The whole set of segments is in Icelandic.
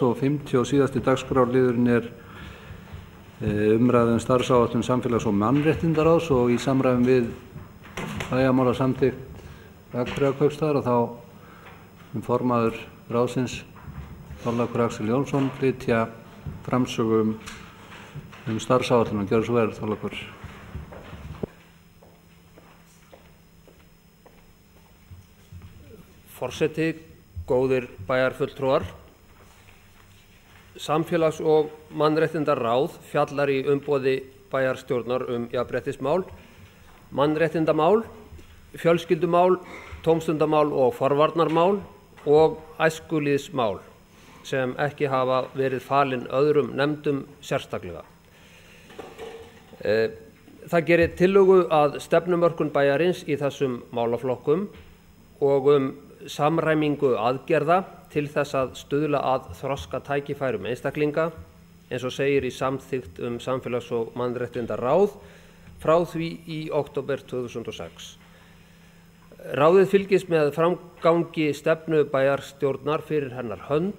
Og 50 síðasti dagskrárliðurinn umræða starfsáætlun samfélags- og mannréttindaráðs og í samræmi við bæjarmálasamþykkt Akureyrarkaupstaðar þá formaður ráðsins Þorlákur Axel Jónsson flytja framsögu starfsáætlun. Gjörðu svo vel, Þorlákur. Forseti, góðir bæjarfulltrúar. Samfélags- og mannréttindaráð fjallar í umboði bæjarstjórnar jafnréttismál, mannréttindamál, fjölskyldumál, tómstundamál og forvarnarmál og æskulýðsmál sem ekki hafa verið falin öðrum nefndum sérstaklega. Það gerir tillögu að stefnumörkun bæjarins í þessum málaflokkum og samræmingu aðgerða til þess að stuðla að þroska tækifærum einstaklinga, eins og segir í samþykkt samfélags- og mannréttindaráð frá því í október 2006. Ráðið fylgist með framgangi stefnu bæjarstjórnar fyrir hennar hönd,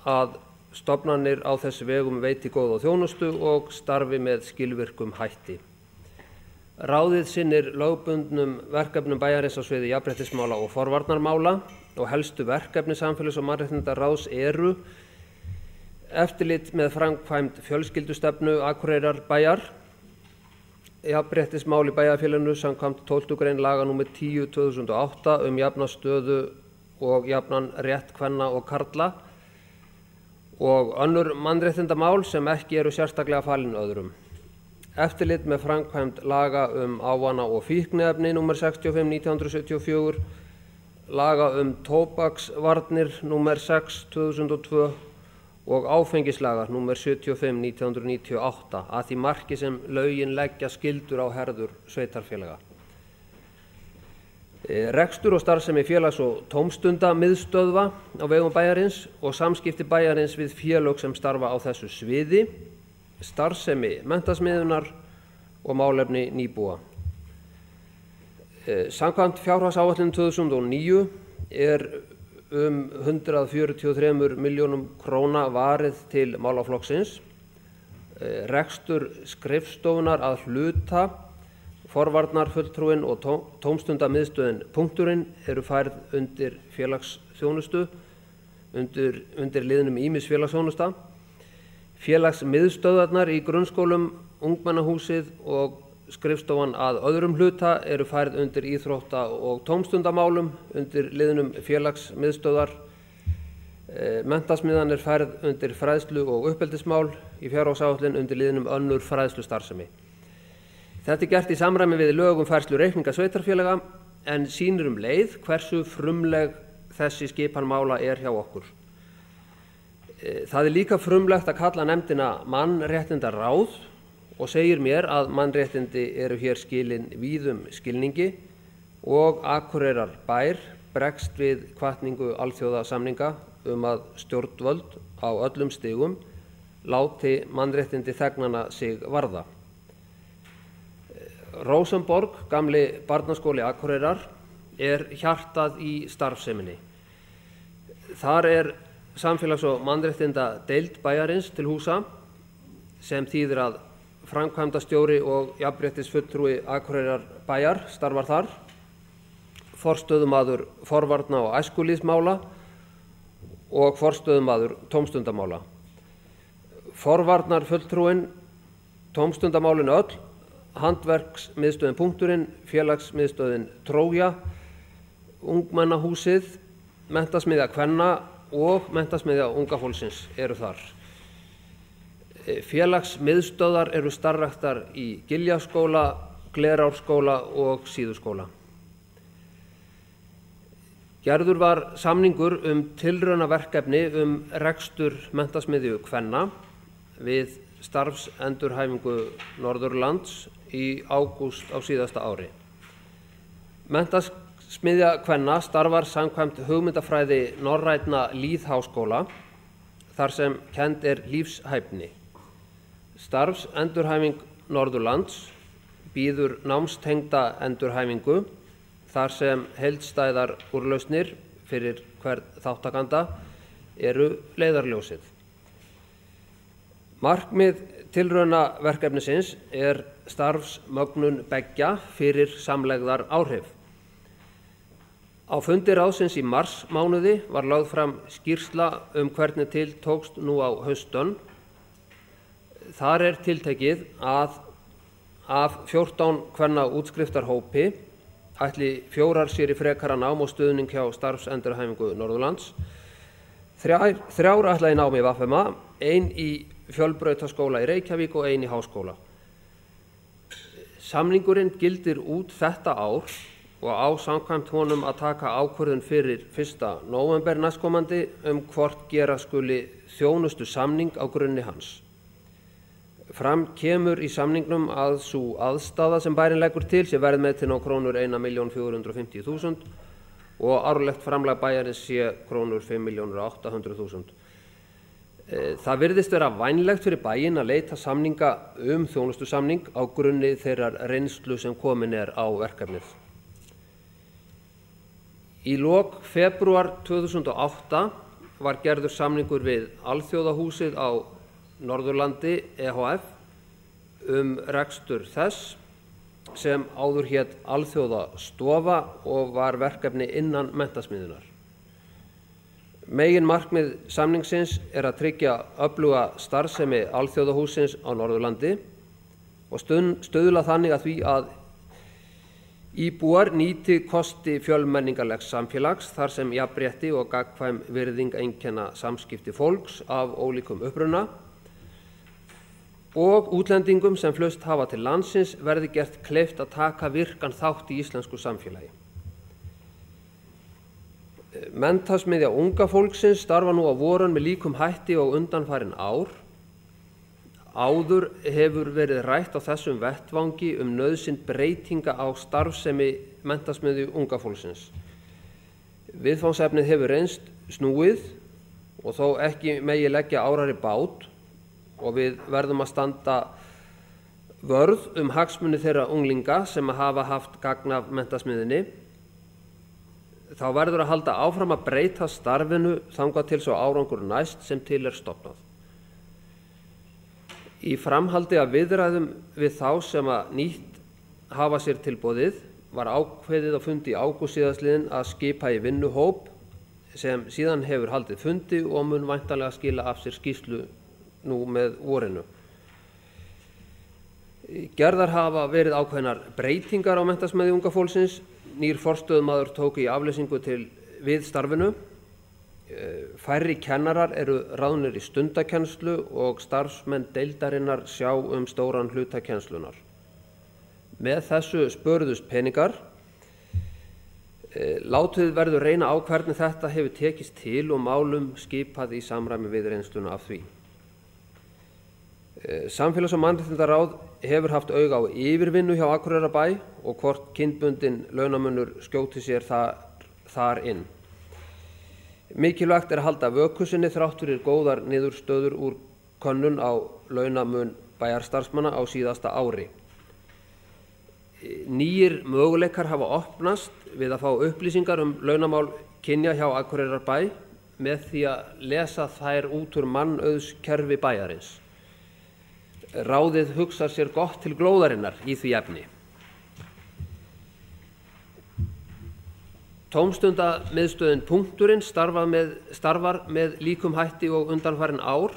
að stofnanir á þessu vegum veiti góða þjónustu og starfi með skilvirkum hætti. Ráðið sinnir lögbundnum verkefnum bæjarins á sviði jafnréttismála og forvarnarmála og helstu verkefni samfélags- og mannréttindaráðs eru eftirlit með framkvæmd fjölskyldustefnu Akureyrarbæjar, jafnréttismál í bæjarfélaginu samkvæmt 12. grein laga númer 10/2008 jafna stöðu og jafnan rétt kvenna og karla og önnur mannréttindamál sem ekki eru sérstaklega falin öðrum. Eftirlit með framkvæmd laga ávana- og fíkniefni númer 65/1974, laga tóbaksvarnir númer 6/2002 og áfengislaga númer 75/1998 að því marki sem lögin leggja skyldur á herður sveitarfélaga. Rekstur og starfsemi félags- og tómstundamiðstöðva á vegum bæjarins og samskipti bæjarins við félög sem starfa á þessu sviði, starfsemi menntasmiðjunar og málefni nýbúa. Samkvæmt fjárhagsáætlun 2009 143 milljónum króna varið til málaflokksins. Rekstur skrifstofunar að hluta, forvarnarfulltrúin og tómstundamiðstöðin Punkturinn eru færð undir félagsþjónustu, undir liðnum ýmis félagsþjónusta. Félagsmiðstöðvarnar í grunnskólum, ungmennahúsið og skrifstofan að öðrum hluta eru færð undir íþrótta- og tómstundamálum undir liðnum félagsmiðstöðvar. Menntasmiðjan er færð undir fræðslu- og uppeldismál í fjárhagsáætlun undir liðnum önnur fræðslustarfsemi. Þetta gert í samræmi við lög færslu reikninga sveitarfélaga en sýnir leið hversu frumleg þessi skipan mála er hjá okkur. Það er líka frumlegt að kalla nefndina mannréttindaráð og segir mér að mannréttindi eru hér skilin víðum skilningi og Akureyrarbær bregst við hvatningu alþjóðasamninga að stjórnvöld á öllum stigum láti mannréttindi þegnanna sig varða. Rósenborg, gamli barnaskóli Akureyrar, er hjartað í starfseminni. Þar samfélags- og mannréttindadeild bæjarins til húsa sem þýðir að framkvæmdastjóri og jafnréttisfulltrúi Akureyrarbæjar starfar þar, forstöðumaður forvarna- og æskulýðsmála og forstöðumaður tómstundamála. Forvarnarfulltrúin, tómstundamálin öll, handverksmiðstöðin Punkturinn, félagsmiðstöðin Trója, ungmennahúsið, menntasmiðja kvenna og menntasmiðja unga fólksins eru þar. Félagsmiðstöðvar eru starfræktar í Giljaskóla, Glerárskóla og Síðuskóla. Gerður var samningur tilraunaverkefni rekstur menntasmiðju kvenna við starfsendurhæfingu Norðurlands í ágúst á síðasta ári. Menntasmiðja kvenna starfar samkvæmt hugmyndafræði Norrænna lýðháskóla þar sem kennd lífshæfni. Starfsendurhæfing Norðurlands býður námstengda endurhæfingu þar sem heildstæðar úrlausnir fyrir hvern þáttakanda eru leiðarljósið. Markmið tilraunaverkefnisins er starfsmögnun beggja fyrir samlegðar áhrif. Á fundi ráðsins í marsmánuði var lögð fram skýrsla hvernig til tókst nú á haustönn. Þar er tiltekið að af 14 kvenna útskriftarhópi ætli 4 sér í frekara nám og stuðning hjá starfsendurhæfingu Norðurlands, 3 ætla í námi í VFMA, 1 í fjölbrautaskóla í Reykjavík og 1 í háskóla. Samningurinn gildir út þetta ár og á samkvæmt honum að taka ákvörðun fyrir 1. nóvember næstkomandi hvort gera skuli þjónustu samning á grunni hans. Fram kemur í samningnum að sú aðstaða sem bærinn leggur til sé verðmetin á krónur 1.450.000 og árlegt framlag bæjarins sé krónur 5.800.000. Það virðist vera vænlegt fyrir bæinn að leita samninga þjónustusamning á grunni þeirrar reynslu sem komin er á verkefnið. Í lok febrúar 2008 var gerður samningur við Alþjóðahúsið á Norðurlandi EHF rekstur þess sem áður hét Alþjóðastofa og var verkefni innan Menntasmiðjunnar. Meginmarkmið samningsins er að tryggja öfluga starfsemi Alþjóðahússins á Norðurlandi og stuðla þannig að því að íbúar nýti kosti fjölmenningarlegs samfélags þar sem jafnrétti og gagnkvæm virðing einkenna samskipti fólks af ólíkum uppruna og útlendingum sem flust hafa til landsins verði gert kleift að taka virkan þátt í íslensku samfélagi. Menntasmiðja unga fólksins starfa nú á vorin með líkum hætti og undanfarin ár. Áður hefur verið rætt á þessum vettvangi nauðsyn breytinga á starfsemi Menntasmiðju unga fólksins. Viðfangsefnið hefur reynst snúið og þó ekki megi leggja árar í bát og við verðum að standa vörð hagsmuni þeirra unglinga sem hafa haft gagn af Menntasmiðjunni. Þá verður að halda áfram að breyta starfinu þangað til svo árangur næst sem til er stofnað. Í framhaldi af viðræðum við þá sem að nýtt hafa sér tilboðið var ákveðið á fundi í ágúst síðastliðinn að skipa í vinnuhóp sem síðan hefur haldið fundi og mun væntanlega skila af sér skýrslu nú með vorinu. Gerðar hafa verið ákveðnar breytingar á Menntasmiðju unga fólksins. Nýr forstöðumaður tók í afleysingu við starfinu. Færri kennarar eru ráðnir í stundakennslu og starfsmenn deildarinnar sjá stóran hluta kennslunar. Með þessu spöruðust peningar. Látið verður reyna á hvernig þetta hefur tekist til og málum skipað í samræmi við reynsluna af því. Samfélags- og mannréttindaráð hefur haft auga á yfirvinnu hjá Akureyrarbæ og hvort kynbundinn launamunur skjóti sér þar inn. Mikilvægt er að halda vöku sinni þrátt fyrir góðar niðurstöður úr könnun á launamun bæjarstarfsmanna á síðasta ári. Nýir möguleikar hafa opnast við að fá upplýsingar launamál kynja hjá Akureyrarbæ með því að lesa þær út úr mannauðskerfi bæjarins. Ráðið hugsar sér gott til glóðarinnar í því efni. Tómstundamiðstöðin Punkturinn starfar með líkum hætti og undanfarin ár.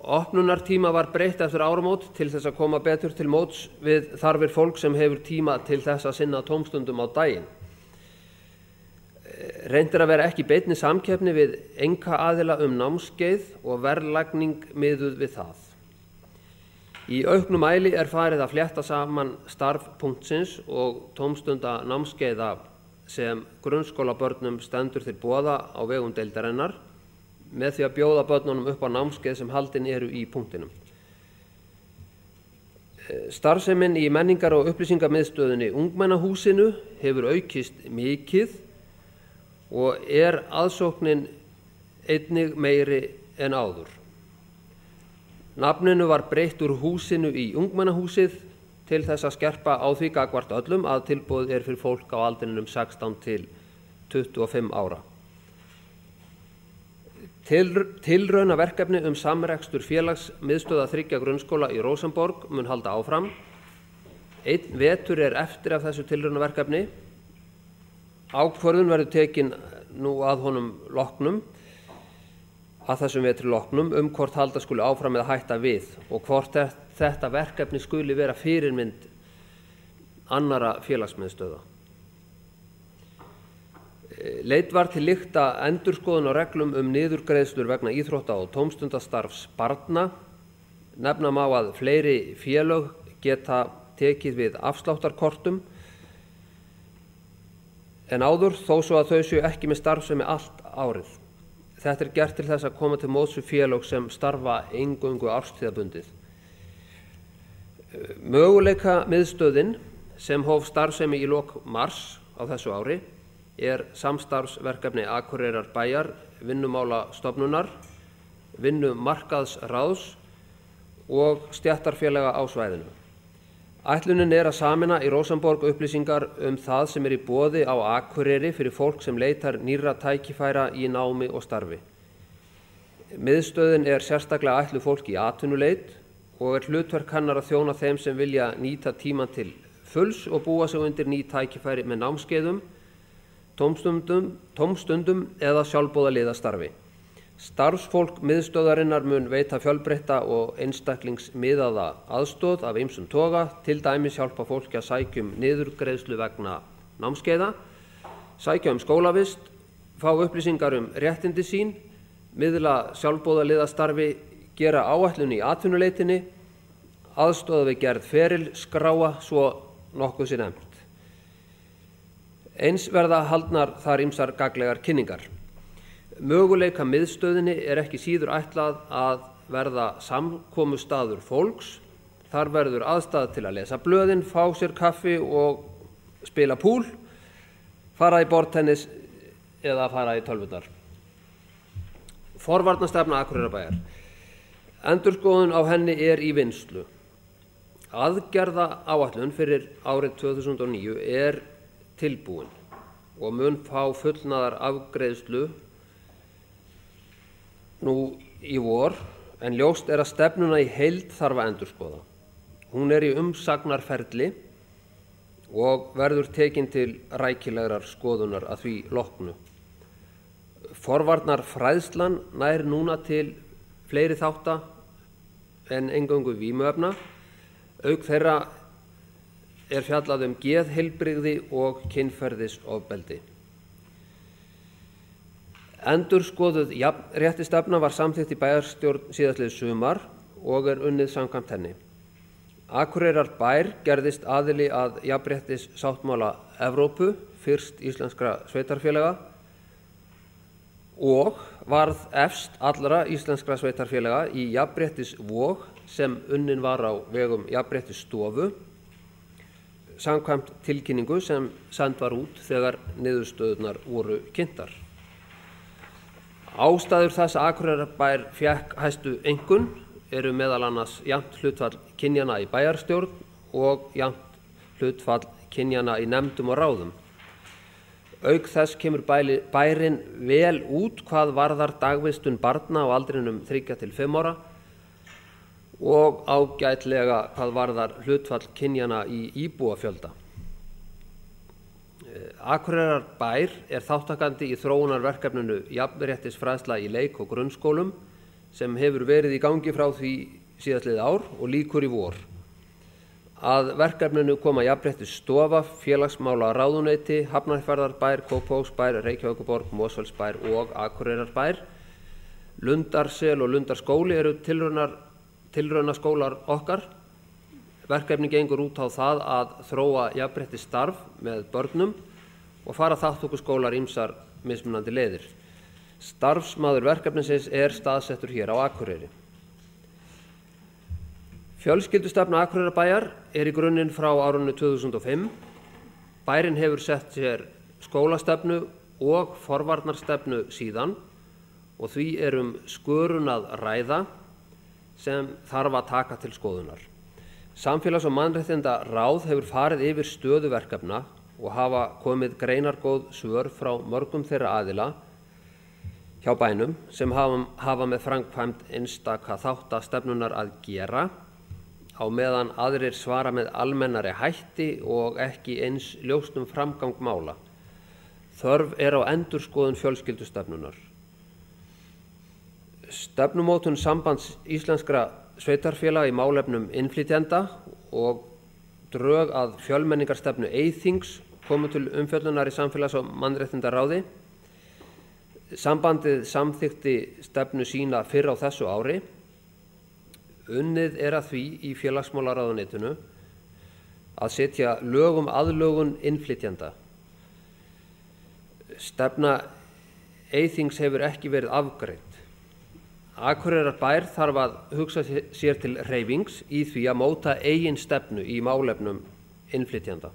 Opnunartíma var breytt eftir áramót til þess að koma betur til móts við þarfir fólk sem hefur tíma til þess að sinna tómstundum á daginn. Reynt er að vera ekki beinni samkeppni við einkaaðila námskeið og verðlagning miðuð við það. Í auknum mæli er farið að flétta saman starf punktsins og tómstunda námskeiða sem grunnskólabörnum stendur til boða á vegum deildarinnar með því að bjóða börnunum upp á námskeið sem haldin eru í punktinum. Starfsemin í menningar- og upplýsingamiðstöðinni Ungmennahúsinu hefur aukist mikið og er aðsóknin einnig meiri en áður. Nafninu var breytt úr húsinu í Ungmennahúsið til þess að skerpa á því gagnvart öllum að tilboð er fyrir fólk á aldrinum 16 til 25 ára. Tilraunaverkefni samrekstur félagsmiðstöðva 3 grunnskóla í Rósenborg mun halda áfram. Einn vetur er eftir af þessu tilraunaverkefni. Ákvörðun verður tekin nú að þessum vetri loknum hvort halda skuli áfram eða hætta við og hvort þetta verkefni skuli vera fyrirmynd annarra félagsmiðstöðva. Leit var til lykta endurskoðun á reglum niðurgreiðslur vegna íþrótta- og tómstundastarfs barna. Nefna má að fleiri félög geta tekið við afsláttarkortum en áður þó svo að þau séu ekki með starfsemi allt árið. Þetta er gert til þess að koma til móts við félög sem starfa eingöngu árstíðabundið. Möguleikamiðstöðin sem hóf starfsemi í lok mars á þessu ári er samstarfsverkefni Akureyrarbæjar, Vinnumálastofnunar, Vinnumarkaðsráðs og stéttarfélaga á svæðinu. Ætlunin er að sameina í Rósenborg upplýsingar það sem er í boði á Akureyri fyrir fólk sem leitar nýrra tækifæra í námi og starfi. Miðstöðin er sérstaklega ætluð fólki í atvinnuleit og er hlutverk hennar að þjóna þeim sem vilja nýta tímann til fulls og búa sig undir ný tækifæri með námskeiðum, tómstundum eða sjálfboðaliðastarfi. Starfsfólk miðstöðvarinnar mun veita fjölbreytta og einstaklingsmiðaða aðstoð af ýmsum toga, til dæmis hjálpa fólki að sækja niðurgreiðslu vegna námskeiða, sækja skólavist, fá upplýsingar réttindi sín, miðla sjálfboðaliðastarfi, gera áætlun í atvinnuleitinni, aðstoða við gerð ferilskráa, svo nokkuð sé nefnt. Eins verða haldnar þar ýmsar gagnlegar kynningar. Möguleikamiðstöðinni er ekki síður ætlað að verða samkomustaður fólks. Þar verður aðstaða til að lesa blöðin, fá sér kaffi og spila púl, fara í borðtennis eða fara í tölvurnar. Forvarnastefna Akureyrarbæjar. Endurskoðun á henni er í vinnslu. Aðgerðaáætlun fyrir árið 2009 er tilbúin og mun fá fullnaðar afgreiðslu nú í vor, en ljóst er að stefnuna í heild þarf að endurskoða. Hún er í umsagnarferli og verður tekin til rækilegrar skoðunar að því loknu. Forvarnarfræðslan nær núna til fleiri þátta en eingöngu vímuefna. Auk þeirra er fjallað geðheilbrigði og kynferðisofbeldi. Endurskoðuð jafnréttisstefna var samþykkt í bæjarstjórn síðastliðið sumar og er unnið samkvæmt henni. Akureyrarbær gerðist aðili að jafnréttissáttmála Evrópu, fyrst íslenskra sveitarfélaga, og varð efst allra íslenskra sveitarfélaga í jafnréttisvog sem unnin var á vegum Jafnréttisstofu, samkvæmt tilkynningu sem send var út þegar niðurstöðurnar voru kynntar. Ástæður þess að Akureyrarbær fékk hæstu einkunn eru meðal annars jafnt hlutfall kynjanna í bæjarstjórn og jafnt hlutfall kynjanna í nefndum og ráðum. Auk þess kemur bærinn vel út hvað varðar dagvistun barna á aldrinum 3 til 5 ára og ágætlega hvað varðar hlutfall kynjanna í íbúafjölda. Akureyrarbær er þátttakandi í þróunarverkefninu jafnréttisfræðsla í leik- og grunnskólum sem hefur verið í gangi frá því síðastliðið ár og lýkur í vor. Að verkefninu koma Jafnréttisstofa, Félagsmálaráðuneyti, Hafnarfjarðarbær, Kópavogsbær, Reykjavíkurborg, Mosfellsbær og Akureyrarbær. Lundarsel og Lundarskóli eru tilraunaskólar okkar. Verkefni gengur út á það að þróa jafnréttisstarf með börnum og fara þátttökuskólar ýmsar mismunandi leiðir. Starfsmaður verkefnisins er staðsettur hér á Akureyri. Fjölskyldustefna Akureyrarbæjar er í grunninn frá árinu 2005. Bærinn hefur sett sér skólastefnu og forvarnarstefnu síðan og því er skörun að ræða sem þarf að taka til skoðunar. Samfélags- og mannréttindaráð hefur farið yfir stöðu verkefna og hafa komið greinargóð svör frá mörgum þeirra aðila. hjá bænum sem hafa með framkvæmd einstaka þátta stefnunar að gera, á meðan aðrir svara með almennari hætti og ekki eins ljóst framgang mála. Þörf á endurskoðun fjölskyldustefnunar. Stefnumótun Sambands íslenskra sveitarfélaga í málefnum innflytjenda og drög að fjölmenningarstefnu Eyþings komu til umfjöllunar í Samfélags- og mannréttindaráði. Sambandið samþykkti stefnu sína fyrr á þessu ári. Unnið að því í félagsmálaráðuneytinu að setja lög aðlögun innflytjenda. Stefna Eyþings hefur ekki verið afgreidd. Akureyrarbær þarf að hugsa sér til hreyfings í því að móta eigin stefnu í málefnum innflytjenda.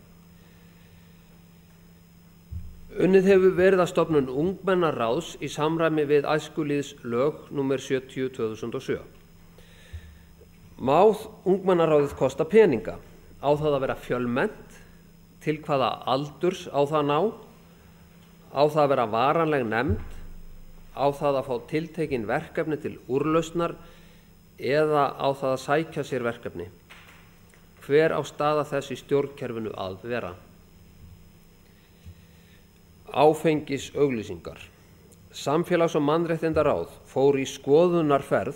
Unnið hefur verið að stofnun ungmennaráðs í samræmi við æskulýðslög nr. 70/2007. Má ungmennaráðið kosta peninga? Á það að vera fjölmennt? Til hvaða aldurs á það ná? Á það að vera varanleg nefnd? Á það að fá tiltekin verkefni til úrlausnar eða á það að sækja sér verkefni? Hver á staða þess í stjórnkerfinu að vera? Áfengisauglýsingar. Samfélags- og mannréttindaráð fór í skoðunarferð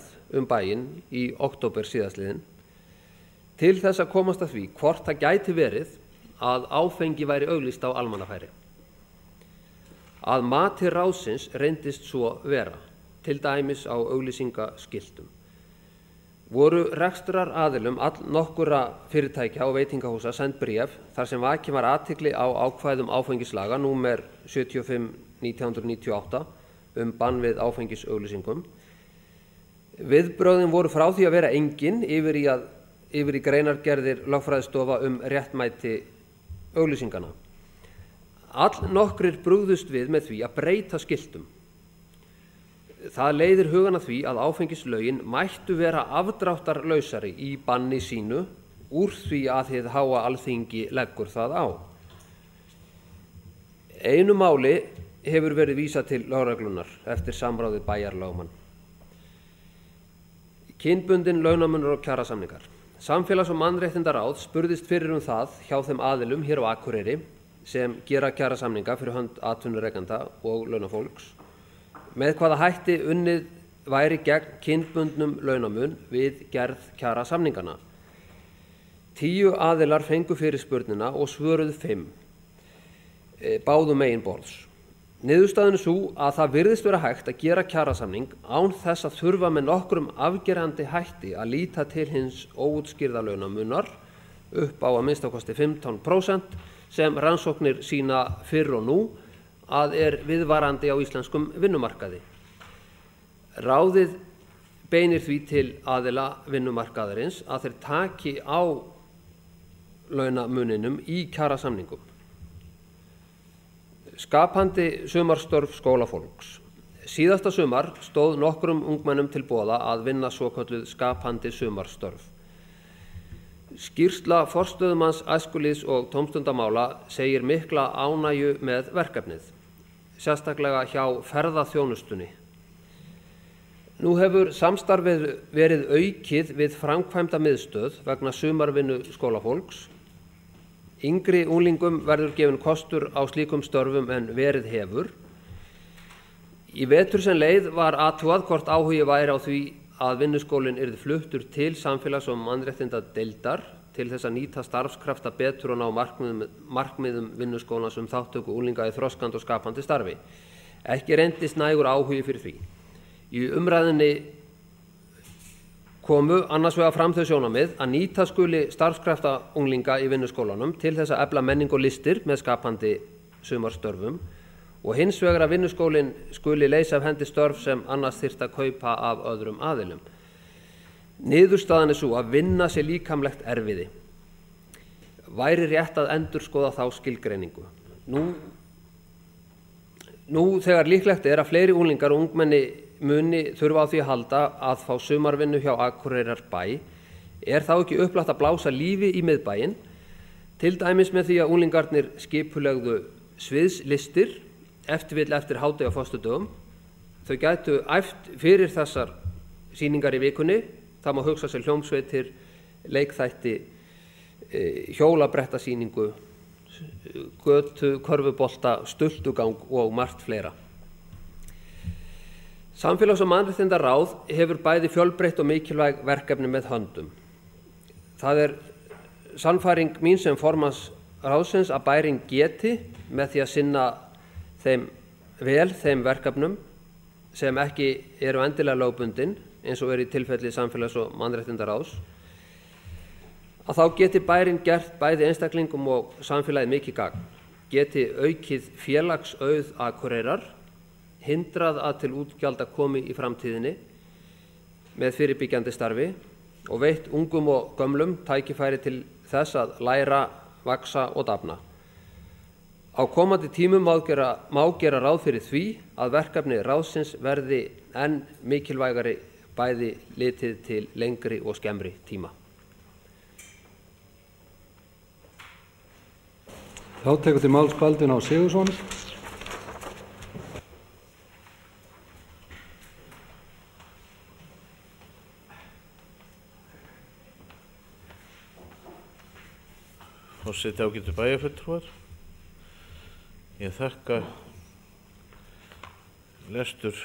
bæinn í október síðastliðinn til þess að komast að því hvort það gæti verið að áfengi væri auglýst á almannafæri. Að mati ráðsins reyndist svo vera, til dæmis á auglýsingaskiltum. Voru rekstraraðilum allnokkura fyrirtækja og veitingahúsa send bréf þar sem vakin var athygli á ákvæðum áfengislaga númer 75/1998 bann við áfengisauglýsingum. Viðbrögðin voru frá því að vera engin yfir í greinargerðir lögfræðistofa réttmæti auglýsingana. Allnokkrir brugðust við með því að breyta skiltum. Það leiðir hugann að því að áfengislögin mættu vera afdráttarlausari í banni sínu úr því að hið háa Alþingi leggur það á. Einu máli hefur verið vísað til lögreglunar eftir samráð við bæjarlögmann. Kynbundinn launamunur og kjarasamningar. Samfélags- og mannréttindaráð spurðist fyrir það hjá þeim aðilum hér á Akureyri sem gera kjarasamninga fyrir hönd atvinnurekenda og launafólks með hvaða hætti unnið væri gegn kynbundnum launamun við gerð kjarasamningana. 10 aðilar fengu fyrirspurnina og svöruðu 5, báðum megin borðs. Niðurstaðan sú að það virðist vera hægt að gera kjarasamning án þess að þurfa með nokkrum afgerandi hætti að líta til hins óútskýrða launamunar upp á að minnsta kosti 15% sem rannsóknir sína fyrr og nú að viðvarandi á íslenskum vinnumarkaði. Ráðið beinir því til aðila vinnumarkaðarins að þeir taki á launamuninum í kjarasamningum. Skapandi sumarstörf skólafólks. Síðasta sumar stóð nokkrum ungmennum til boða að vinna svokölluð skapandi sumarstörf. Skýrsla forstöðumanns æskulýðs- og tómstundamála segir mikla ánægju með verkefnið, sérstaklega hjá ferðaþjónustunni. Nú hefur samstarfið verið aukið við framkvæmdamiðstöð vegna sumarvinnu skólafólks. Yngri unglingum verður gefinn kostur á slíkum störfum en verið hefur. Í vetur sem leið var athugað hvort áhugi væri á því að vinnuskólinn yrði fluttur til samfélags- og mannréttindadeildar til þess að nýta starfskrafta betur og ná markmiðum vinnuskólans þátttöku unglinga í þroskandi og skapandi starfi. Ekki reyndist nægur áhugi fyrir því. Í umræðunni komu annars vegar fram þau sjónarmið að nýta skuli starfskrafta unglinga í vinnuskólanum til þess að efla menning og listir með skapandi sumarstörfum og hins vegar að vinnuskólinn skuli leysa af hendi störf sem annars þyrfti að kaupa af öðrum aðilum. Niðurstaðan sú að vinna sé líkamlegt erfiði. Væri rétt að endurskoða þá skilgreiningu. Nú þegar líklegt að fleiri unglingar og ungmenni muni þurfa á því að halda að fá sumarvinnu hjá Akureyrarbæ, þá ekki upplagt að blása lífi í miðbæinn, til dæmis með því að unglingarnir skipulegðu sviðslistir eftir hádegi á föstudögum þau gætu æft fyrir þessar sýningar í vikunni. Það má hugsa sér hljómsveitir, leikþætti, hjólabrettasýningu, götu, körfubolta, stultugang og margt fleira. Samfélags- og mannréttindaráð hefur bæði fjölbreytt og mikilvæg verkefni með höndum. Það sannfæring mín sem formanns ráðsins að bærinn geti með því að sinna þeim verkefnum sem ekki eru endilega lögbundin, eins og í tilfelli Samfélags- og mannréttindaráðs, að þá geti bærinn gert bæði einstaklingum og samfélagið mikið gagn, geti aukið félagsauð Akureyrar, hindrað að til útgjalda komi í framtíðinni með fyrirbyggjandi starfi og veitt ungum og gömlum tækifæri til þess að læra, vaxa og dafna. Á komandi tímum má gera ráð fyrir því að verkefni ráðsins verði enn mikilvægari bæði litið til lengri og skemmri tíma. Þá tekur til máls Baldvin Á. Sigurðsson. Forseti, ágætu bæjarfulltrúar. Ég þakka lestur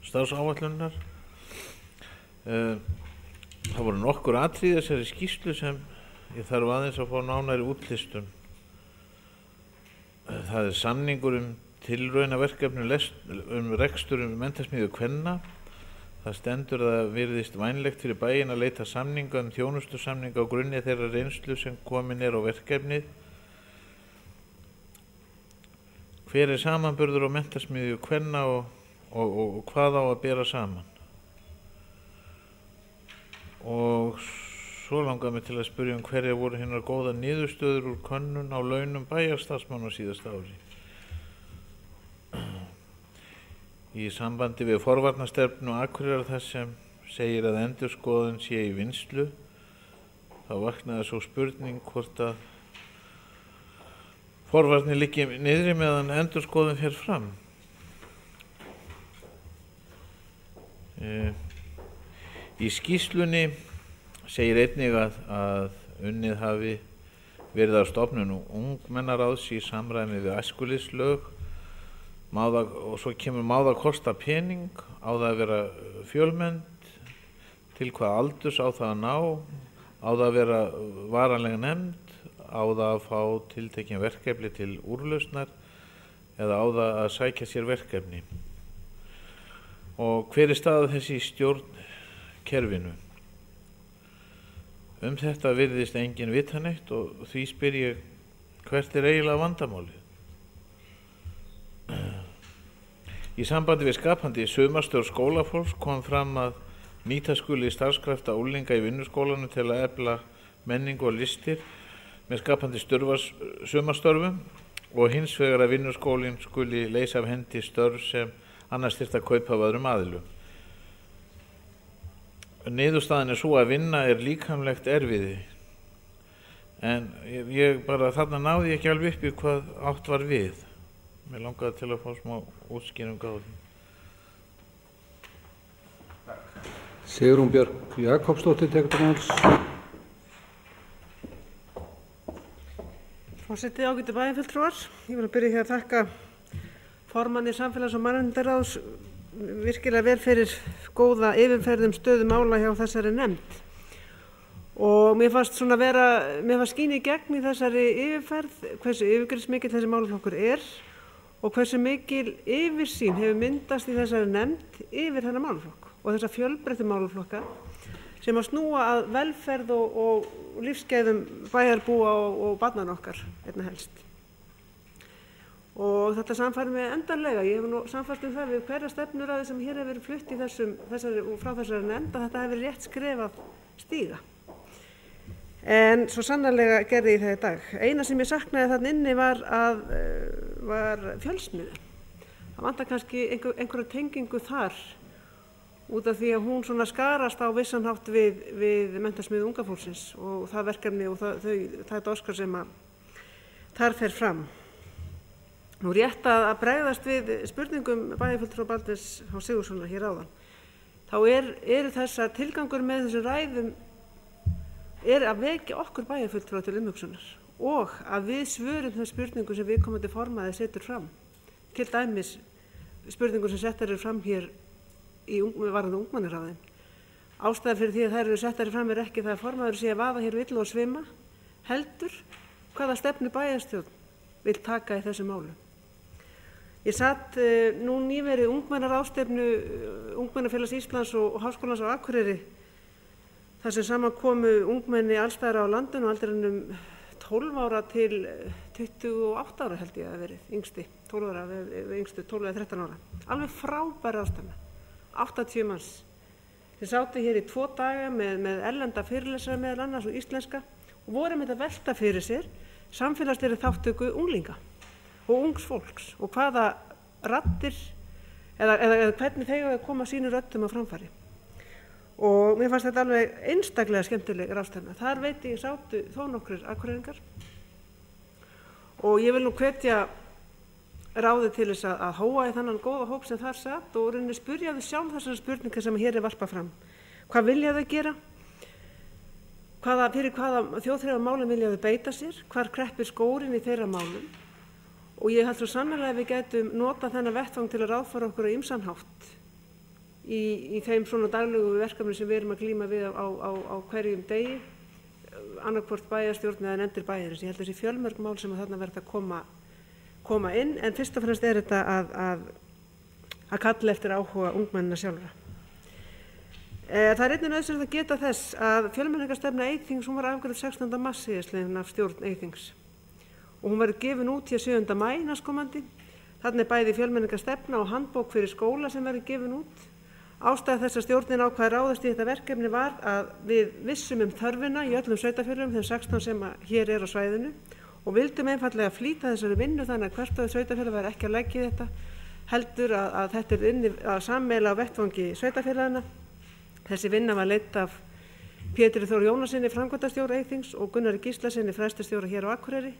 starfsáætlunar. Það voru nokkur atriði þessari skýrslu sem ég þarf aðeins að fá nánari útlistun. Það samningur tilraunaverkefni rekstur menntasmiðju kvenna. Það stendur að það virðist vænlegt fyrir bæinn að leita samninga þjónustusamninga á grunni þeirra reynslu sem komin á verkefnið. Hver samanburður á menntasmiðju kvenna og hvað á að bera saman? Og svo langar mig til að spyrja hverja voru hinnar góða niðurstöður úr könnun á launum bæjarstarfsmanna á síðasta ári. Í sambandi við forvarnastefnu Akureyrar þar sem segir að endurskoðun sé í vinnslu, þá vaknaði svo spurning hvort að forvarnir liggi niðri meðan endurskoðun fer fram. Í skýrslunni segir einnig að unnið hafi verið á stofnun ungmennaráðs í samræmi við æskulýðslög. Og svo kemur má það kosta pening, á það að vera fjölmennt, til hvað aldurs á það að ná, á það að vera varanlega nefnd, á það að fá tiltekin verkefni til úrlausnar eða á það að sækja sér verkefni. Og hver staða þessi í stjórnkerfinu? Þetta virðist enginn vita neitt og því spyr ég, hvert eiginlega vandamálið? Í sambandi við skapandi sumarstörf skólafólks kom fram að nýta skuli starfskrafta unglinga í vinnuskólanum til að efla menningu og listir með skapandi sumarstörfum og hins vegar að vinnuskólinn skuli leysa af hendi störf sem annars þyrfti að kaupa af öðrum aðilum. Niðurstaðan svo að vinna líkamlegt erfiði, en ég bara þarna náði ekki alveg upp í hvað átt var við. Mér langaði til að fá smá útskýringu á því. Sigrún Björk Jakobsdóttir tekur til máls. Forseti, ágætu bæjarfulltrúar. Ég vil byrja hér að þakka formanni Samfélags- og mannréttindaráðs virkilega vel fyrir góða yfirferð stöðu mála hjá þessari nefnd. Og mér fannst skín í gegn í þessari yfirferð hversu yfirgripsmikill þessi málaflokkur og hversu mikil yfirsýn hefur myndast í þessari nefnd yfir þennan málaflokk og þessa fjölbreyttu málaflokka sem að snúa að velferð og lífsgæðum bæjarbúa og barnanna okkar einna helst. Og þetta sannfærir mig endanlega. Ég hef nú sannfært það við hverja stefnuræðu sem hér hefur verið flutt í frá þessari nefnd að þetta hefur verið rétt skref að stíga. En svo sannarlega gerði ég það í dag. Eina sem ég saknaði þarna inni var fjölsmiðja. Það vantar kannski einhverja tengingu þar út af því að hún skarast á vissan hátt við menntasmiðju unga fólksins og það verkefni og það er óskar sem að þar fer fram. Nú rétt að bregðast við spurningum bæjarfulltrúa Baldvins H. Sigurðssonar hér áðan, þá eru þessar tilgangur með þessu ræðum er að vekja okkur bæjarfulltrúa til umhugsunar og að við svörum þeim spurningum sem viðkomandi formaði setur fram, til dæmis spurningum sem settar eru fram hér í varðandi ungmennaráðin. Ástæða fyrir því að þær eru settar fram er ekki það að formaður sé að vaða hér vill og svima, heldur hvaða stefnu bæjarstjórn vill taka í þessu málu. Ég satt nú nýverið ungmennaráðstefnu Ungmennafélags Íslands og Háskólans á Akureyri, þar sem saman komu ungmenni allstaðar á landinu, aldrinum 12 ára til 28 ára held ég að verið, yngsti, 12 ára, yngstu 12 eða 13 ára. Alveg frábær ráðstefna, 80 manns. Þeir sátu hér í 2 daga með erlenda fyrirlesara meðal annars og íslenska og voru með að velta fyrir sér samfélagslegri þátttöku unglinga og ungs fólks og hvaða raddir eða hvernig þeir að koma sínu röddum á framfæri. Og mér fannst þetta alveg einstaklega skemmtileg ráðstefna. Þar veit ég sátu þó nokkrir akureyringar og ég vil nú hvetja ráðið til þess að hóa í þannan góða hóp sem þar satt og rauninni spyrja þau sjálf þessar spurningar sem hér er varpað fram. Hvað vilja þau gera? Fyrir hvaða þjóðþrifamálum vilja þau beita sér? Hvar kreppir skórinn í þeirra málum? Og ég held svo sannarlega að við gætum nota þennan vettvang til að ráðfæra okkur á ýmsan hátt í þeim svona daglegu verkefni sem við erum að glíma við á hverjum degi, annarkvort bæjarstjórn eða nefndir bæjarins. Ég held þessi fjölmörg mál sem að þarna verða að koma inn, en fyrst og fremst er þetta að kalla eftir áhuga ungmennina sjálfra. Það er einnig nauðsynlegt að geta þess að fjölmenningarstefna Eyþings, hún var afgreidd 16. mars síðastliðinn af stjórn Eyþings og hún verður gefin út hér 7. maí næstkomandi. Þarna er bæði fjölmenningarstefna og handbók fyrir skóla sem verður gefin út. Ástæða þess að stjórnin ákvað að ráðast í þetta verkefni var að við vissum þörfina í öllum sveitarfélögum, þeim 16 sem hér er á svæðinu, og vildum einfallega flýta þessari vinnu þannig að hvert sveitarfélag væri ekki að leggja þetta, heldur að þetta er inni að sammeila á vettvangi sveitarfélagana. Þessi vinna var leidd af Pétri Þór Jónasinni, framkvæmdastjóra Eyþings, og Gunnari Gíslasyni, fræðslustjóra hér á Akureyri,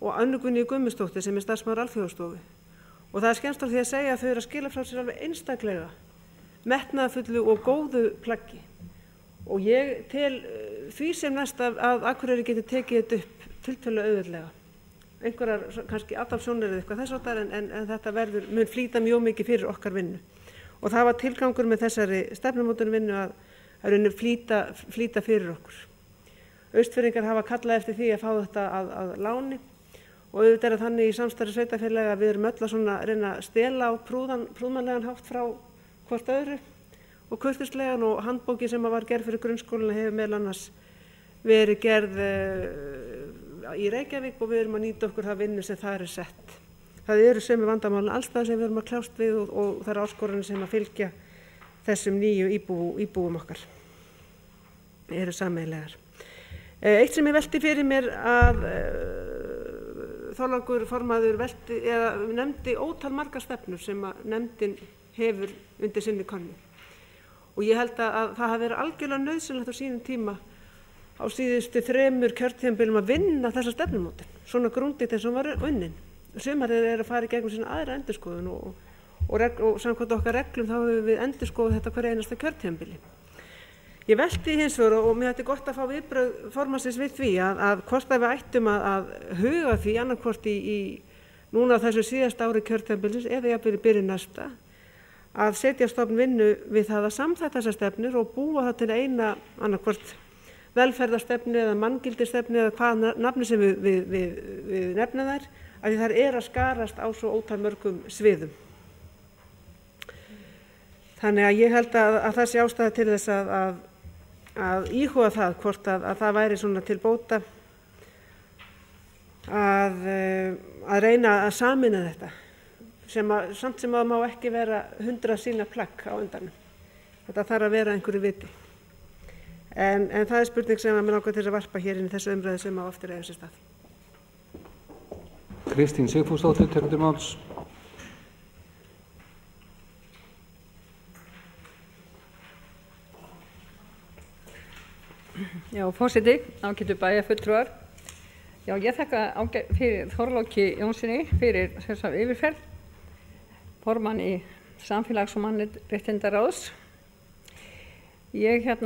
og Önnu Gunnýju Guðmundsdóttur sem er starfsmaður Alþjóðastofu. Og það er skemmst á því að segja að þau eru að skila frá sér alveg einstaklega metnaðarfullu og góðu plaggi. Og ég tel því sem næst að Akureyri geti tekið þetta upp tiltölulega auðveldlega. Einhverjar kannski aðalsjónir eða eitthvað þess áttar, en þetta mun flýta mjög mikið fyrir okkar vinnu. Og það var tilgangur með þessari stefnumótunarvinnu að flýta fyrir okkur. Austfirðingar hafa kallað eftir því að fá þetta að láni og auðvitað er þannig í samstarfi sveitarfélaga að við erum öll að reyna að stela á prúðmannlegan hátt frá hvort öðru og kurteislegan, og handbóki sem var gerð fyrir grunnskólinu hefur meðal annars verið gerð í Reykjavík og við erum að nýta okkur það vinnu sem það er sett. Það eru sömu vandamálin allstað sem við erum að kljást við og það eru áskoranir sem að fylgja þessum nýju íbúum okkar eru sameiginlegar. Eitt sem ég velti fyrir mér að Þorlákur formaður nefndi ótal margar stefnur sem að nefndin hefur undir sinni könnu. Og ég held að það hafi verið algjörlega nauðsynlegt á sínum tíma á síðustu 3 kjörtímabilum að vinna þessa stefnumótun, svona grundigt eins og var unnin. Sumarið er að fara í gegnum sína aðra endurskoðun og samkvæmt okkar reglum þá hefur við endurskoðað þetta hverja einasta kjörtímabili. Ég velti hins vegar, og mér þetta gott að fá viðbrögð formannsins við því að hvort að við ættum að huga því annarkvort í núna á þessu síðasta ári kjörtímabilsins eða jafnvel í byrjun næsta að setja stofn vinnu við það að samþætta þessar stefnur og búa það til eina annarkvort velferðarstefnu eða manngildistefnu eða hvað nafni sem við nefna þær, af því þær er að skarast á svo ótal mörgum sviðum. Þannig að ég held að það sé ástæða til þess að íhuga það hvort að það væri svona til bóta að reyna að sameina þetta samt sem að má ekki vera 100 sína plagg á undanum. Þetta þarf að vera einhverju viti. En það er spurning sem að mér langar til að varpa hér inn í þessu umræðu sem á eftir eiga sér stað. Kristín Sigfúsdóttir tekur til máls. Já, forseti, ágætu bæjarfulltrúar. Já, ég þakka fyrir Þorláki Jónssoni fyrir þessa yfirferð, formanni Samfélags- og mannréttindaráðs. Ég held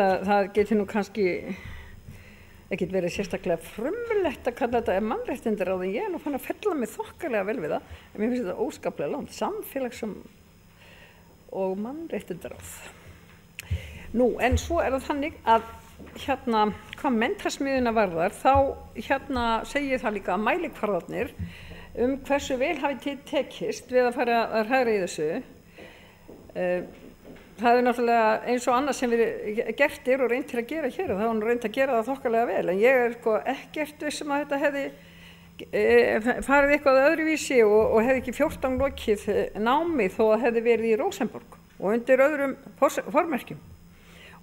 að það geti nú kannski ekkert verið sérstaklega frumlegt að kalla þetta mannréttindaráð, en ég nú fann að fella mig þokkalega vel við það, en mér finnst þetta óskaplega langt, Samfélags- og mannréttindaráð. Nú, en svo það þannig að hvað menntasmiðjuna varðar, þá segir það líka að mælikvarðarnir hversu vel hafi tekist við að fara að hræra í þessu. Það náttúrulega eins og annað sem við gert og reynt til að gera hér, og það var reynt að gera það þokkalega vel, en ég ekkert vissum að þetta hefði farið eitthvað öðruvísi og hefði ekki 14 lokið námi þó að hefði verið í Rósenborg og undir öðrum formerkjum.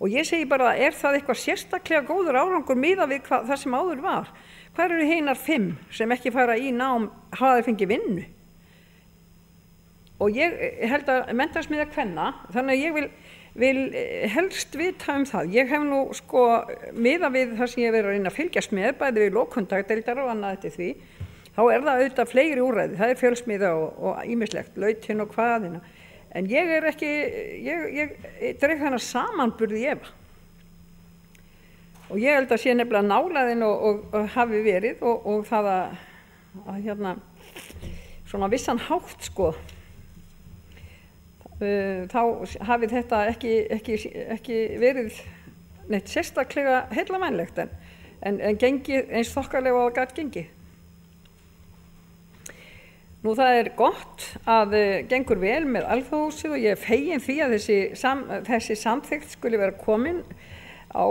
Og ég segi bara, það eitthvað sérstaklega góður árangur miðað við það sem áður var? Hvar eru hinar 5 sem ekki fara í nám hafa þeir fengið vinnu? Og ég held að menntasmiðja kvenna, þannig að ég vil helst vita það. Ég hef nú miðað við það sem ég verið að reyna að fylgjast með, bæði við lokkontaktdeildar og annað eftir því, þá það auðvitað fleiri úrræði, það fjölsmiðja og ýmislegt, lautin og hvaðina. En ég ekki, ég dreg þennan samanburð í efa. Og ég held að sé nefnilega nálæðin og hafi verið og það að svona vissan hátt þá hafi þetta ekki verið neitt sérstaklega heillamænlegt en gengið eins þokkalega og það gat gengið. Nú það gott að gengur vel með Alþjóðahúsið og ég fegin því að þessi samþykkt skuli vera komin á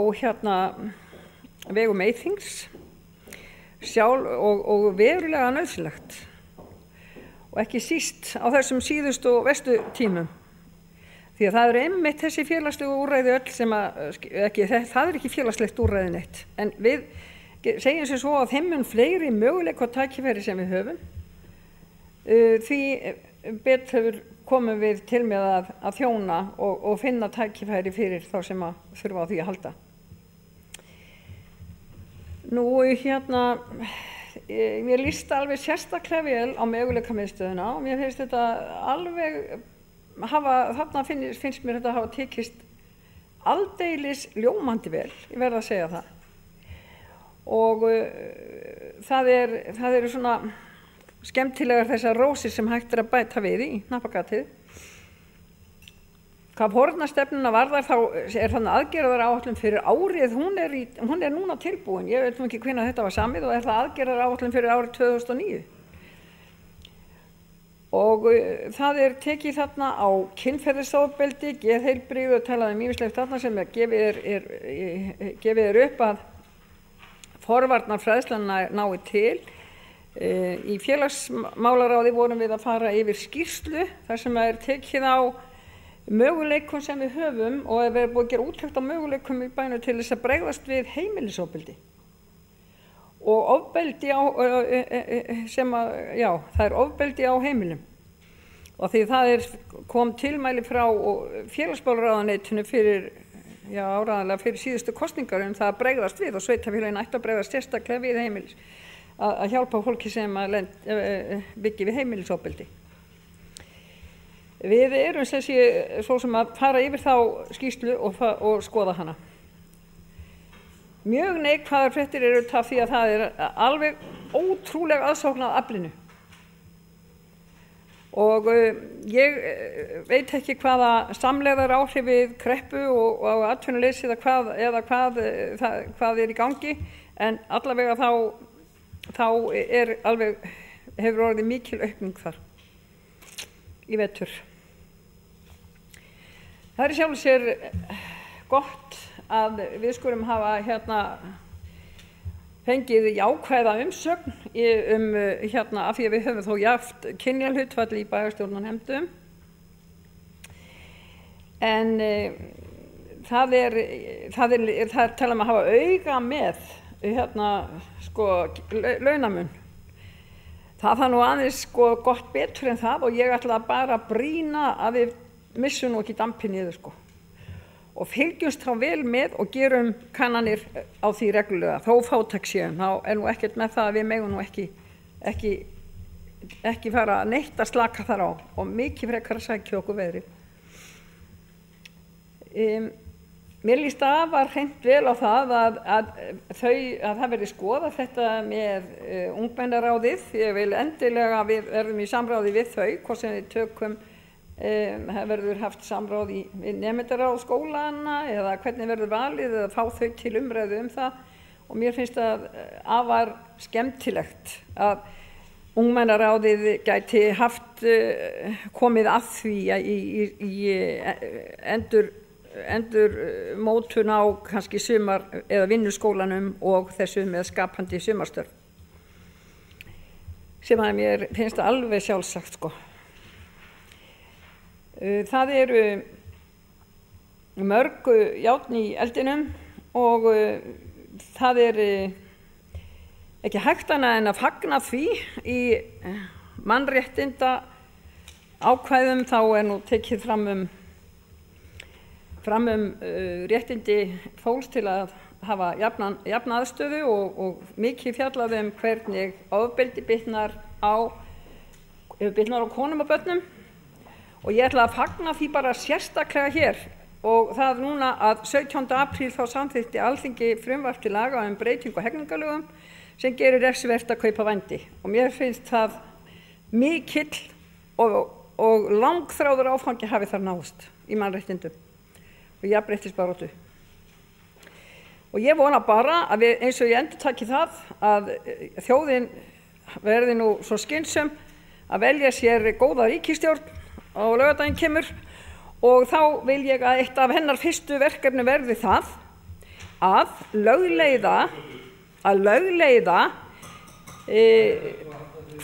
vegum Eyþings sjálf og verulega nauðsynlegt og ekki síst á þessum síðustu og vestu tímum. Því að það einmitt þessi félagslegu úrræði öll sem það ekki félagslegt úrræði neitt. En við segjum sem svo að þeim mun fleiri möguleika og tækifæri sem við höfum, því betur komum við til með að þjóna og finna tækifæri fyrir þá sem að þurfa á því að halda. Nú mér líst alveg sérstaklega vel á möguleikamiðstöðina og mér finnst þetta alveg þarna finnst mér þetta hafa tekist aldeilis ljómandi vel, ég verð að segja það. Og það eru svona skemmtilegar þessar rósir sem hægt að bæta við í hnappagatið. Hvað fórnarstefnuna varðar þá þannig aðgerðaráætlun fyrir árið, hún núna tilbúin. Ég veit ekki hvenær þetta var samið og það aðgerðaráætlun fyrir árið 2009. Og það tekið þarna á kynferðisofbeldi, geðheilbrigði og talað ýmislegt þarna sem gefið upp að forvarnarfræðslan nái til. Í félagsmálaráði vorum við að fara yfir skýrslu þar sem tekið á möguleikum sem við höfum og við búið að gera úttekt á möguleikum í bænum til þess að bregðast við heimilisofbeldi og ofbeldi það ofbeldi á heimilum og því það kom tilmæli frá félagsmálaráðuneytinu fyrir áreiðanlega fyrir síðustu kosningar það að bregðast við og sveitarfélögin ættu að bregðast sérstaklega við heimilis að hjálpa fólki sem byggi við heimilisofbeldi. Við erum svo sem að fara yfir þá skýrslu og skoða hana. Mjög neikvæðar fréttir eru það því að það alveg ótrúlega aðsókn að aflinu. Og ég veit ekki hvaða samlegðar áhrifið kreppu og atvinnuleysi eða hvað í gangi, en allavega þá hefur orðið mikil aukning þar í vetur. Það sjálf sér gott að við skulum hafa fengið jákvæða umsögn af því að við höfum þó jafnt kynjahlutfall í bæjarstjórnarnefndum. En það tala að hafa auga með launamun. Það nú aðeins gott betur en það og ég ætla bara að brýna að við missum nú ekki dampinn niður og fylgjumst þá vel með og gerum kannanir á því reglulega, þó fátæk séum. Þá nú ekkert með það að við megum nú ekki fara neitt að slaka þar á og mikið frekar að sækja okkur veðri. Mér líst afar hreint vel á það að það verði skoðað þetta með ungmennaráðið. Ég vil endilega að við verðum í samráði við þau, hvort sem við tökum það verður haft samráð við nemendaráð skólana eða hvernig verður valið eða fá þau til umræðu það og mér finnst það afar skemmtilegt að ungmennaráðið gæti haft komið að því í endur mótun á kannski sumar eða vinnuskólanum og þessu með skapandi sumarstörf sem að mér finnst það alveg sjálfsagt sko. Það eru mörg járn í eldinum og það ekki hægt annað en að fagna því í mannréttinda ákvæðum þá nú tekið fram réttindi fólks til að hafa jafna aðstöðu og mikið fjallað hvernig ofbeldi bitnar á konum og börnum. Og ég ætla að fagna því bara sérstaklega hér og það núna að 17. apríl þá samþykkti Alþingi frumvarp til laga breytingu á hegningarlögum sem gerir refsivert að kaupa vændi. Og mér finnst það mikill og langþráður áfangi hafi þar náðst í mannréttindum og jafnréttisbaráttu. Og ég vona bara að við, eins og ég endurtaki það, að þjóðin verði nú svo skynsöm að velja sér góða ríkisstjórn og laugardaginn kemur og þá vil ég að eitt af hennar fyrstu verkefni verði það að lögleiða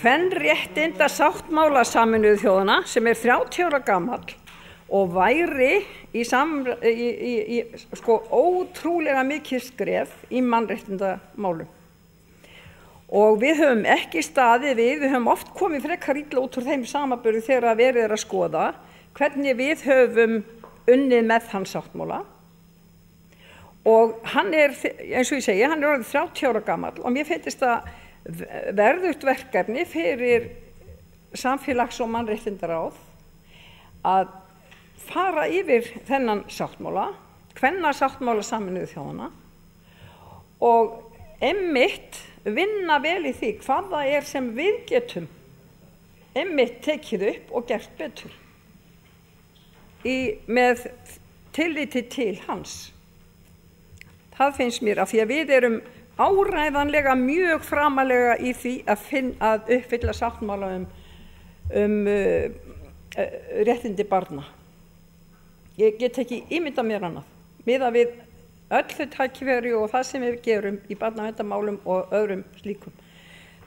kvenréttinda sáttmála Sameinuðu þjóðanna sem 30 ára gamall og væri sko ótrúlega mikið skref í mannréttindamálum. Og við höfum ekki staðið við höfum oft komið frekar illa út úr þeim samanburði þegar verið að skoða hvernig við höfum unnið með þann sáttmála. Og hann eins og ég segi, hann orðið 30 ára gamall og mér finnst það verðugt verkefni fyrir samfélags- og mannréttindaráð að fara yfir þennan sáttmála, kvennasáttmála Sameinuðu þjóðanna og einmitt vinna vel í því hvað það sem við getum einmitt tekið upp og gert betur með tilliti til hans. Það finnst mér að því að við erum áræðanlega mjög framalega í því að uppfylla sáttmála réttindi barna. Ég get ekki ímyndað mér annað. Miðað við öll þau tækifæri og það sem við gerum í barnaverndarmálum og öðrum slíkum.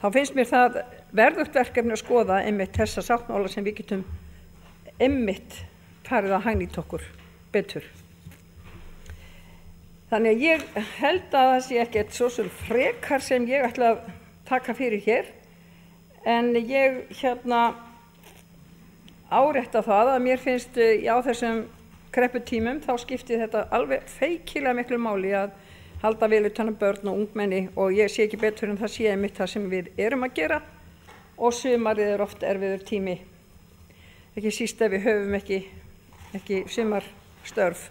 Þá finnst mér það verðugt verkefni að skoða einmitt þessa sáttmála sem við getum einmitt farið að hagnýta okkur betur. Þannig að ég held að það sé ekkert svo sem frekar sem ég ætla að taka fyrir hér, en ég árétta það að mér finnst á þessum krepputímum þá skipti þetta alveg feikilega miklu máli að halda vel utan um börn og ungmenni og ég sé ekki betur en það sé einmitt það sem við erum að gera og sumarið oft erfiður tími, ekki síst ef við höfum ekki sumarstörf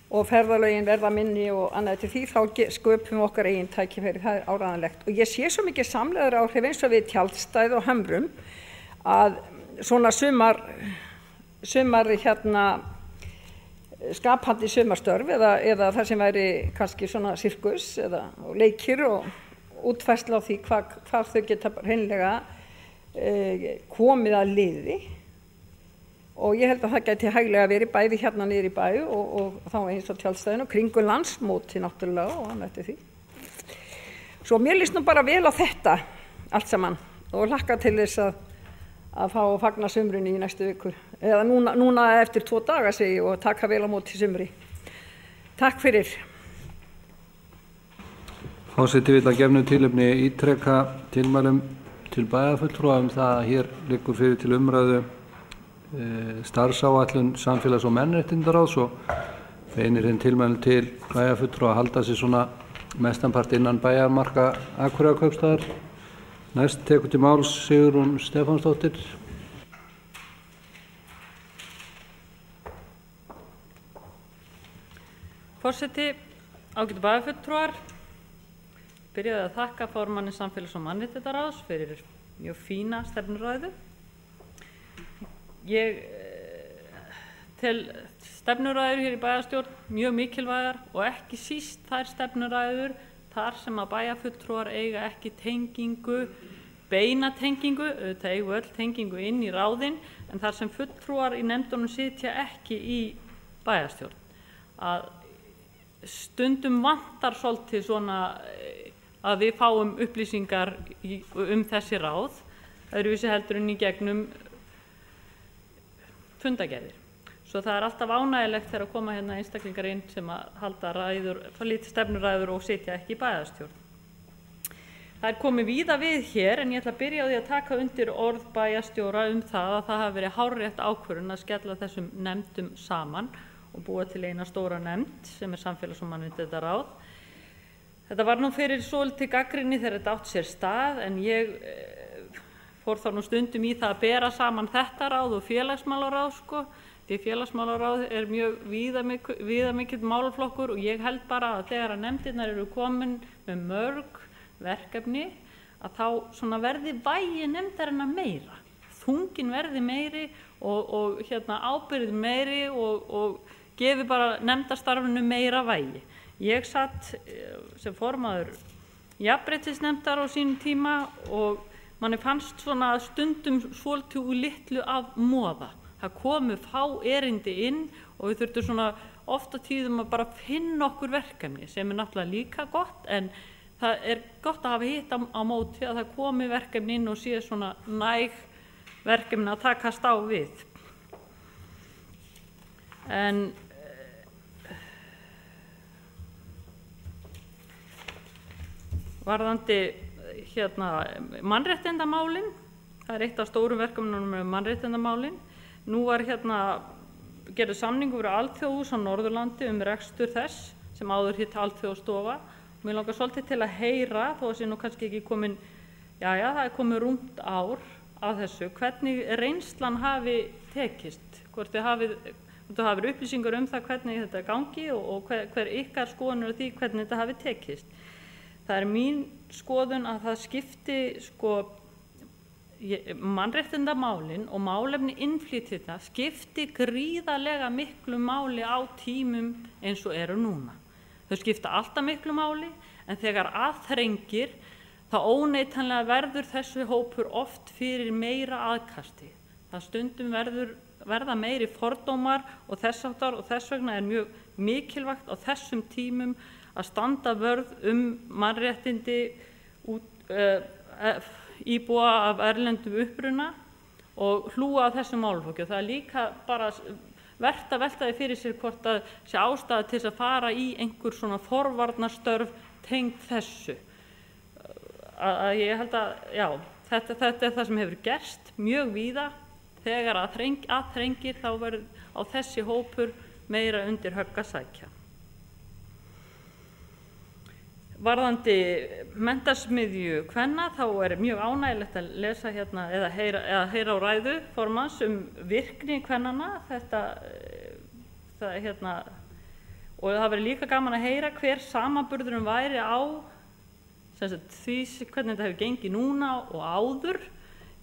og ferðalögin verða minni og annað til því þá sköpum okkar eigin tækifæri, það áræðanlegt. Og ég sé svo mikið samlegðar áhrif eins og við Tjaldstæði og Hömrum að svona sumar skapandi sumarstörf eða það sem væri kannski svona sirkus eða leikir og útfærsla á því hvað þau geta hreinlega komið að liði. Og ég held að það gæti hæglega verið bæði niður í bæ og þá eins og Tjaldstæðinu og kringu landsmóti náttúrulega og annað eftir því. Svo mér líst nú bara vel á þetta allt saman og hlakka til þess að fá að fagna sumrunni í næstu viku. Eða núna eftir 2 daga segi ég og taka vel á móti sumri. Takk fyrir. Forseti vill að gefnu tilefni ítreka tilmælum til bæjarfulltrúa það að hér liggur fyrir til umræðu starfsáætlun samfélags- og mannréttindaráðs og beinir hinn tilmælum til bæjarfulltrúa að halda sig svona mestanpart innan bæjarmarka Akureyrarkaupstaðar. Næst tekur til máls Sigrún Stefánsdóttir. Forseti, ágætu bæjarfulltrúar, byrjaði að þakka formanni Samfélags- og mannréttindaráðs fyrir mjög fína stefnuræðu. Ég tel stefnuræður hér í bæjarstjórn mjög mikilvægar og ekki síst þær stefnuræður þar sem að bæjarfulltrúar eiga ekki tengingu, beina tengingu, auðvitað eigum öll tengingu inn í ráðin, en þar sem fulltrúar í nefndunum sitja ekki í bæjarstjórn. Að stundum vantar svolítið svona að við fáum upplýsingar þessi ráð, öðruvísi heldur en í gegnum fundagerðir. Svo það er alltaf ánægilegt þegar að koma hérna einstaklingar inn sem að halda ræður, lítið stefnuræður og sitja ekki í bæjarstjórn. Það er komið víða við hér, en ég ætla að byrja á því að taka undir orð bæjarstjóra það að það hafi verið hárrétt ákvörðun að skella þessum nefndum saman og búa til eina stóra nefnd sem er Samfélags- og mannréttindaráð. Þetta var nú fyrir svolítið gagnrýni þegar þetta átt sér stað, en ég fór þá nú stundum í það að bera saman þetta ráð og félagsmálaráð, sko. Því félagsmálaráð er mjög víðamikill málaflokkur og ég held bara að þegar að nefndirnar eru komin með mörg verkefni að þá svona verði vægi nefndarinnar meira. Þungin verði meiri og ábyrgð meiri og gefi bara nefndastarfinu meira vægi. Ég satt sem formaður jafnréttisnefndar á sínum tíma og manni fannst svona stundum svolítið úr litlu að moða. Það komu fá erindi inn og við þurftum svona oft á tíðum að bara finna okkur verkefni sem er náttúrulega líka gott, en það er gott að hafa hitt á móti að það komi verkefni inn og sé svona næg verkefni að takast á við. En varðandi mannréttindamálin, það er eitt af stórum verkefnunum með mannréttindamálin. Nú var gerður samningur fyrir Alþjóðahús á Norðurlandi rekstur þess sem áður hitt Alþjóðastofa. Mér langar svolítið til að heyra, þó að sé nú kannski ekki komin, það er komið rúmt ár af þessu, hvernig reynslan hafi tekist, hvort þið hafið upplýsingar það hvernig þetta gangi og hver ykkar skoðun því hvernig þetta hafi tekist. Það er mín skoðun að það skipti mannréttindamálin og málefni innflytjenda skipti gríðarlega miklu máli á tímum eins og eru núna. Þau skipta alltaf miklu máli, en þegar aðþrengir þá óneitanlega verður þessu hópur oft fyrir meira aðkasti. Það stundum verða meiri fordómar og þess háttar, og þess vegna er mjög mikilvægt á þessum tímum að standa vörð mannréttindi íbúa af erlendum uppruna og hlúa að þessum málaflokki. Það er líka bara vert að velta því fyrir sér hvort að sé ástæða til þess að fara í einhver svona forvarnarstörf tengd þessu. Ég held að þetta er það sem hefur gerst mjög víða. Þegar að þrengir þá verður á þessi hópur meira undir högg að sækja. Varðandi menntasmiðju kvenna þá er mjög ánægilegt að lesa eða heyra á ræðu formanns virkni kvennanna. Og það verður líka gaman að heyra hver samanburðurinn væri á því hvernig þetta hefur gengið núna og áður.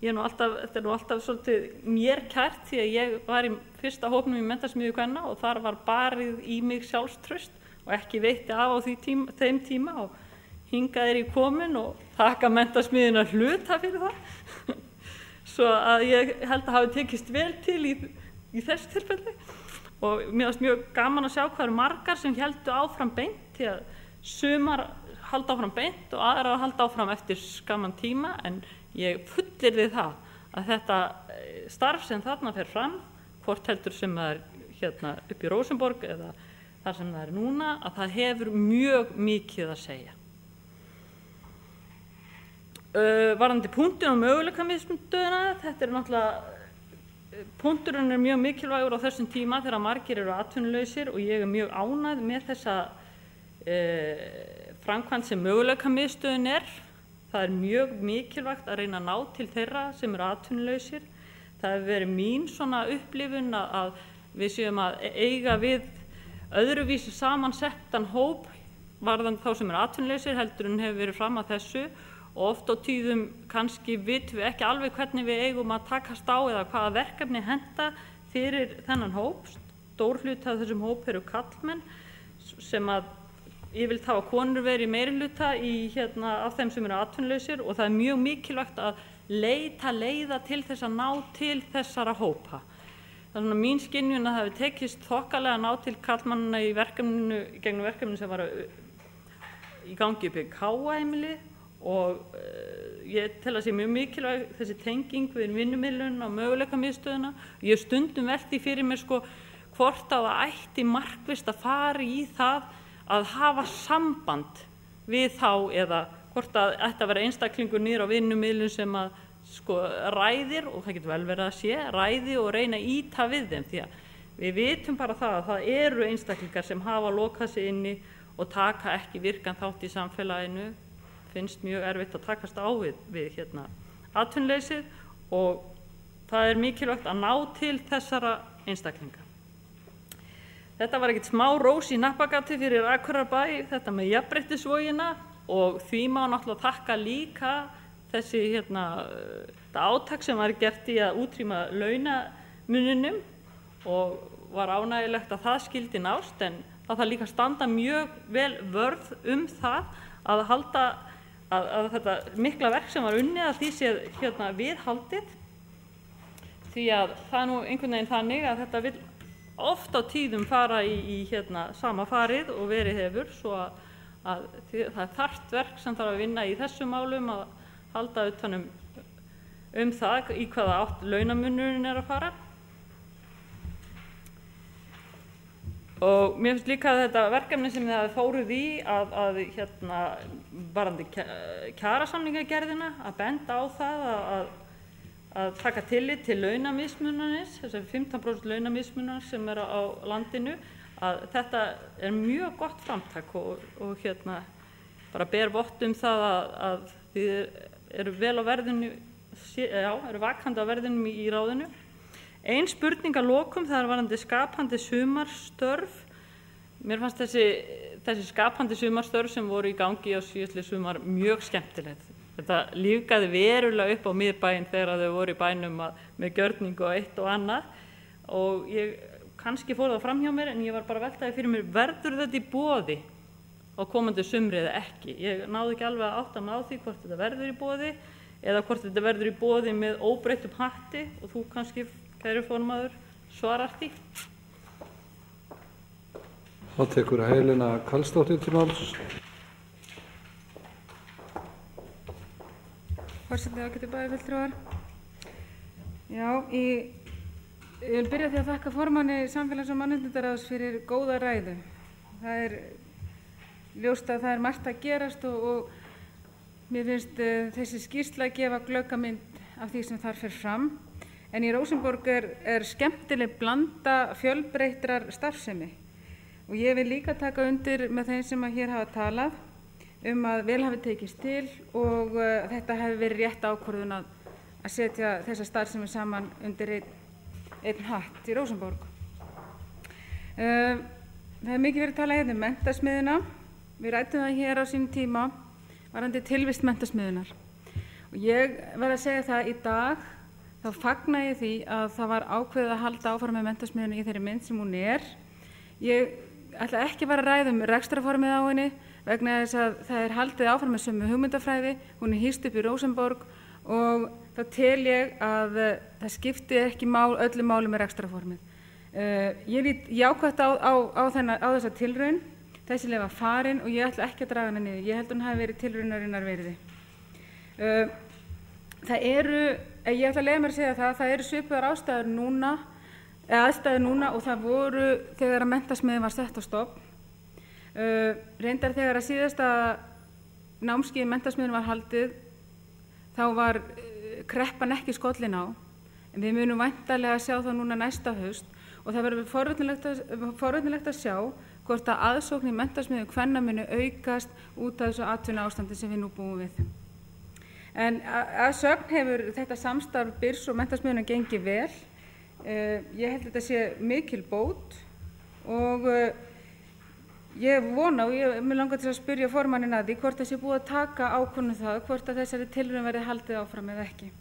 Þetta er nú alltaf svolítið mér kært því að ég var í fyrsta hópnum í menntasmiðju kvenna og þar var barið í mig sjálfstraust og ekki veitti af á þeim tíma og hingað er ég komin og þakka menntasmiðjuna hluta fyrir það. Svo að ég held að hafi tekist vel til í þessu tilfelli og mér fannst mjög gaman að sjá hvað eru margar sem héldu áfram beint, því að sumar halda áfram beint og aðrar halda áfram eftir skamman tíma, en ég fullyrði það að þetta starf sem þarna fer fram, hvort heldur sem það er upp í Rósenborg eða þar sem það er núna, að það hefur mjög mikið að segja. Varðandi punktin og möguleikamistöðuna, þetta er náttúrulega punkturinn mjög mikilvægur á þessum tíma þegar margir eru atvinnulausir og ég mjög ánægð með þessa framkvæmd sem möguleikamiðstöðin Það mjög mikilvægt að reyna að ná til þeirra sem eru atvinnulausir. Það hefur verið mín svona upplifun að við séum að eiga við öðruvísi samansettan hóp varðandi þá sem eru atvinnulausir heldur en hefur verið fram að þessu og oft á tíðum kannski vitum við ekki alveg hvernig við eigum að takast á eða hvaða verkefni henta fyrir þennan hóp. Stór hluti af þessum hóp eru karlmenn sem að yfirleitt hafa konur verið í meirihluta af þeim sem eru atvinnulausir og það mjög mikilvægt að leita leiða til þess að ná til þessara hópa. Það er svona mín skynjun að það hefur tekist þokkalega að ná til karlmannanna í verkefninu, gegnum verkefninu sem var í gangi upp í Káaheimili og ég tel að sé mjög mikilvæg þessi tenging við vinnumiðlun og möguleikamiðstöðina. Ég stundum velti fyrir mér hvort að það ætti markvisst að fara í það að hafa samband við þá eða hvort að ætti að vera einstaklingur niður á vinnumiðlun sem að ræðir og það getur vel verið að sé, ræði og reyna að ýta við þeim því að við vitum bara það að það eru einstaklingar sem hafa lokað sig inni og taka ekki virkan þátt í samfélaginu, finnst mjög erfitt að takast á við atvinnuleysið og það er mikilvægt að ná til þessara einstaklinga. Þetta var ekkert smá rós í nappagati fyrir Akureyrarbæ, þetta með jafnréttisvogina og því má náttúrulega þakka líka þessi átak sem var gert í að útrýma launamuninum og var ánægjulegt að það skyldi nást en það þarf líka að standa mjög vel vörð það að halda að þetta mikla verk sem var unnið að því sé viðhaldið því að það er nú einhvern veginn þannig að þetta vill oft á tíðum fara í sama farið og verið hefur svo að það er þarft verk sem þarf að vinna í þessum málum að halda utan það í hvaða átt launamunurinn að fara. Og mér finnst líka að þetta verkefni sem þið hafið fóruð í varðandi kjarasamningagerðina að benda á það að taka tillit til launamismunarins, þessar 15% launamismunar sem eru á landinu, að þetta er mjög gott framtak og bara ber vott það að þið eru vel á verðinu, eru vakandi á verðinum í ráðinu. Ein spurning að lokum, það er varðandi skapandi sumarstörf. Mér fannst þessi skapandi sumarstörf sem voru í gangi á síðastliðið sumar mjög skemmtilegt. Þetta lífgaði verulega upp á miðbæinn þegar þau voru í bænum með gjörningu og eitt og annað og ég kannski fór það fram hjá mér en ég var bara veltaði fyrir mér verður þetta í boði á komandi sumri eða ekki. Ég náði ekki alveg að átta mig á því hvort þetta verður í boði eða hvort þetta verður í boði með óbreyttum hatti og þú kannski, kæri formaður, svarar því. Þá tekur Helena Karlsdóttir til máls. Forseti ágætu bæjarfulltrúar. Já, ég vil byrja því að þakka formanni Samfélags- og mannréttindaráðs fyrir góða ræðu. Það er ljóst að það er margt að gerast og mér finnst þessi skýrsla að gefa glögga mynd af því sem þar fer fram. En í Rósenborg er skemmtileg blanda fjölbreyttrar starfsemi og ég vil líka taka undir með þeim sem hér hafa talað að vel hafi tekist til og þetta hefði verið rétt ákvörðun að setja þessa starfsemi saman undir einn hatt í Rósenborg. Það er mikið verið að tala hérna menntasmiðjuna. Við ræddum það hér á sínum tíma varðandi tilvist menntasmiðjunar. Og ég verð að segja það í dag, þá fagna ég því að það var ákveðið að halda áfram með menntasmiðjuna í þeirri mynd sem hún er. Ég ætla ekki að ræða rekstrarformið á henni vegna þess að það er haldið áfram með sömu hugmyndafræði, hún er hýst upp í Rósenborg og þá tel ég að það skipti ekki öllu máli með rekstrarformið. Ég lít jákvætt á þessa tilraun, þessi leið var farin og ég ætla ekki að draga hana niður. Ég held hún hafi verið tilraunarinnar virði. Ég ætla að leyfa mér að segja það eru svipaðar aðstæður núna og það voru þegar að menntasmiðjun var sett á stofn. Reyndar þegar að síðasta námskeið menntasmiðjun var haldið þá var kreppan ekki skollin á En við munum væntanlega sjá það núna næsta haust og það verður forvitnilegt að sjá hvort að aðsókn í menntasmiðjum kvenna muni aukast út af þessu atvinnuástandi sem við nú búum við. En að sögn hefur þetta samstarf BIRS og menntasmiðjuna gengið vel. Ég held að þetta sé mikil bót og ég vona og mér langar til að spyrja formanninn að því hvort það sé búið að taka ákvörðun það hvort að þessari tilraun verði haldið áfram eða ekki.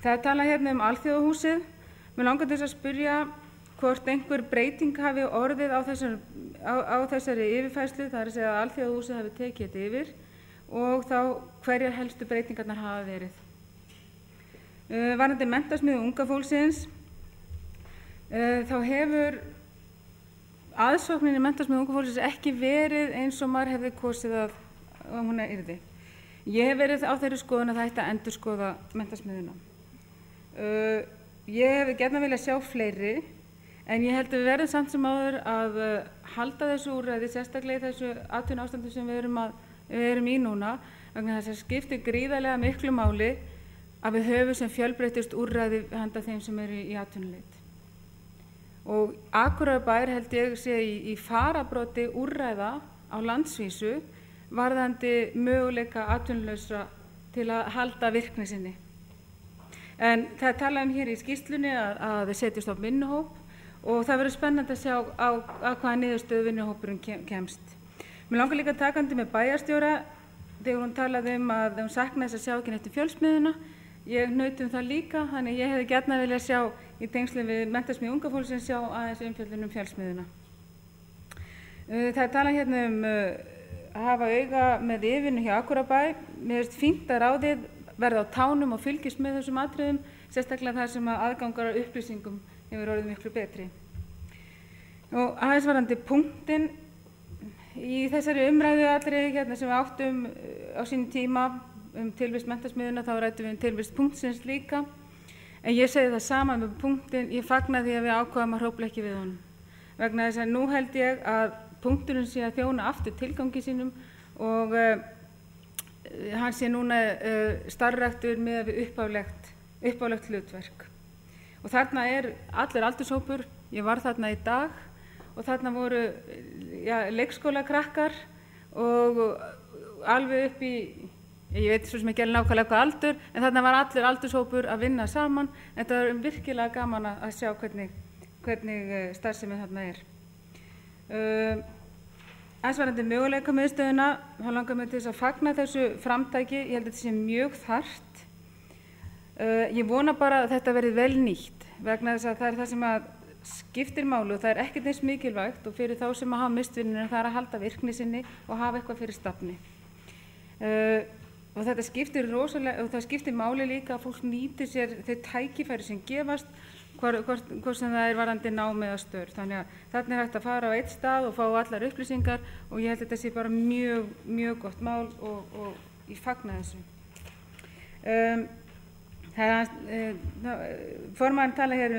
Það er talað hérna um Alþjóðahúsið. Mér langar til að spyrja hvort einhver breyting hafi orðið á þessari yfirfærslu, það er að segja að Alþjóðahúsið hafi tekið þetta yfir og þá hverjar helstu breytingarnar hafa verið. Varðandi menntasmiðju unga fólksins, þá hefur aðsóknin í menntasmiðju unga fólksins ekki verið eins og maður hefði kosið að hún yrði. Ég hef verið á þeirri skoðun að það ætti að endurskoða menntasmiðjuna. Ég hefði gjarnan viljað sjá fleiri, en ég held að við verðum samt sem áður að halda þessu úrræði, sérstaklega í þessu atvinnuástandi sem við erum í núna, vegna þess að skiptir gríðarlega miklu máli að við höfum sem fjölbreyttust úrræði handa þeim sem eru í atvinnuleit. Og Akureyrarbær held ég sé í farabróti úrræða á landsvísu varðandi möguleika atvinnulausra til að halda virkni sinni. En það er talað hér í skýrslunni að þau setjast á vinnuhóp og það verður spennandi að sjá á hvaða niðurstöðu vinnuhópurinn kemst. Mér langar líka takandi með bæjarstjóra þegar hún talaði að hún saknaði þess að sjá ekki neitt um fjölsmiðjuna. Ég naut það líka, þannig ég hefði gjarnan viljað sjá í tengslum við menntasmiðju unga fólksins sjá aðeins umfjöllun fjölsmiðjuna. Það er talað hérna að hafa auga með yfirvinnu hjá Akureyrarbæ. Mér finnst fínt að ráðið verða á tánum og fylgist með þessum atriðum, sérstaklega þar sem að aðgangar að upplýsingum hefur orðið miklu betri. Og aðeins varðandi punktinn í þessari umræðu allri hérna sem við áttum á sínum tíma tilvist menntasmiðjuna, þá ræddum við tilvist punktsins líka. En ég segi það sama með punktinn, ég fagna því að við ákváðum að hrófla ekki við honum. Vegna þess að nú held ég að punkturinn sé að þjóna aftur tilgangi sínum og hann sé núna starfræktur með upphaflegt hlutverk. Og þarna er allur aldurshópur, ég var þarna í dag og þarna voru leikskólakrakkar og alveg upp í, ég veit svo sem ekki alveg nákvæmlega hvað aldur, en þarna var allur aldurshópur að vinna saman. Þetta var virkilega gaman að sjá hvernig starfsemið þarna er. Aðsvarandi möguleika miðstöðuna, þá langar mig til þess að fagna þessu framtæki, ég held að þetta sé mjög þarft. Ég vona bara að þetta verði vel nýtt, vegna þess að það er það sem að skiptir máli og það er ekkert eins mikilvægt og fyrir þá sem að hafa mistvinnuna það er að halda virkni sinni og hafa eitthvað fyrir stafni. Og þetta skiptir rosalega, og það skiptir máli líka að fólk nýti sér þau tækifæri sem gefast, hvort sem það er varðandi nám eða störf. Þannig að þarna er hægt að fara á eitt stað og fá allar upplýsingar og ég held að þetta sé bara mjög gott mál og ég fagna þessu. Formaðurinn tala hér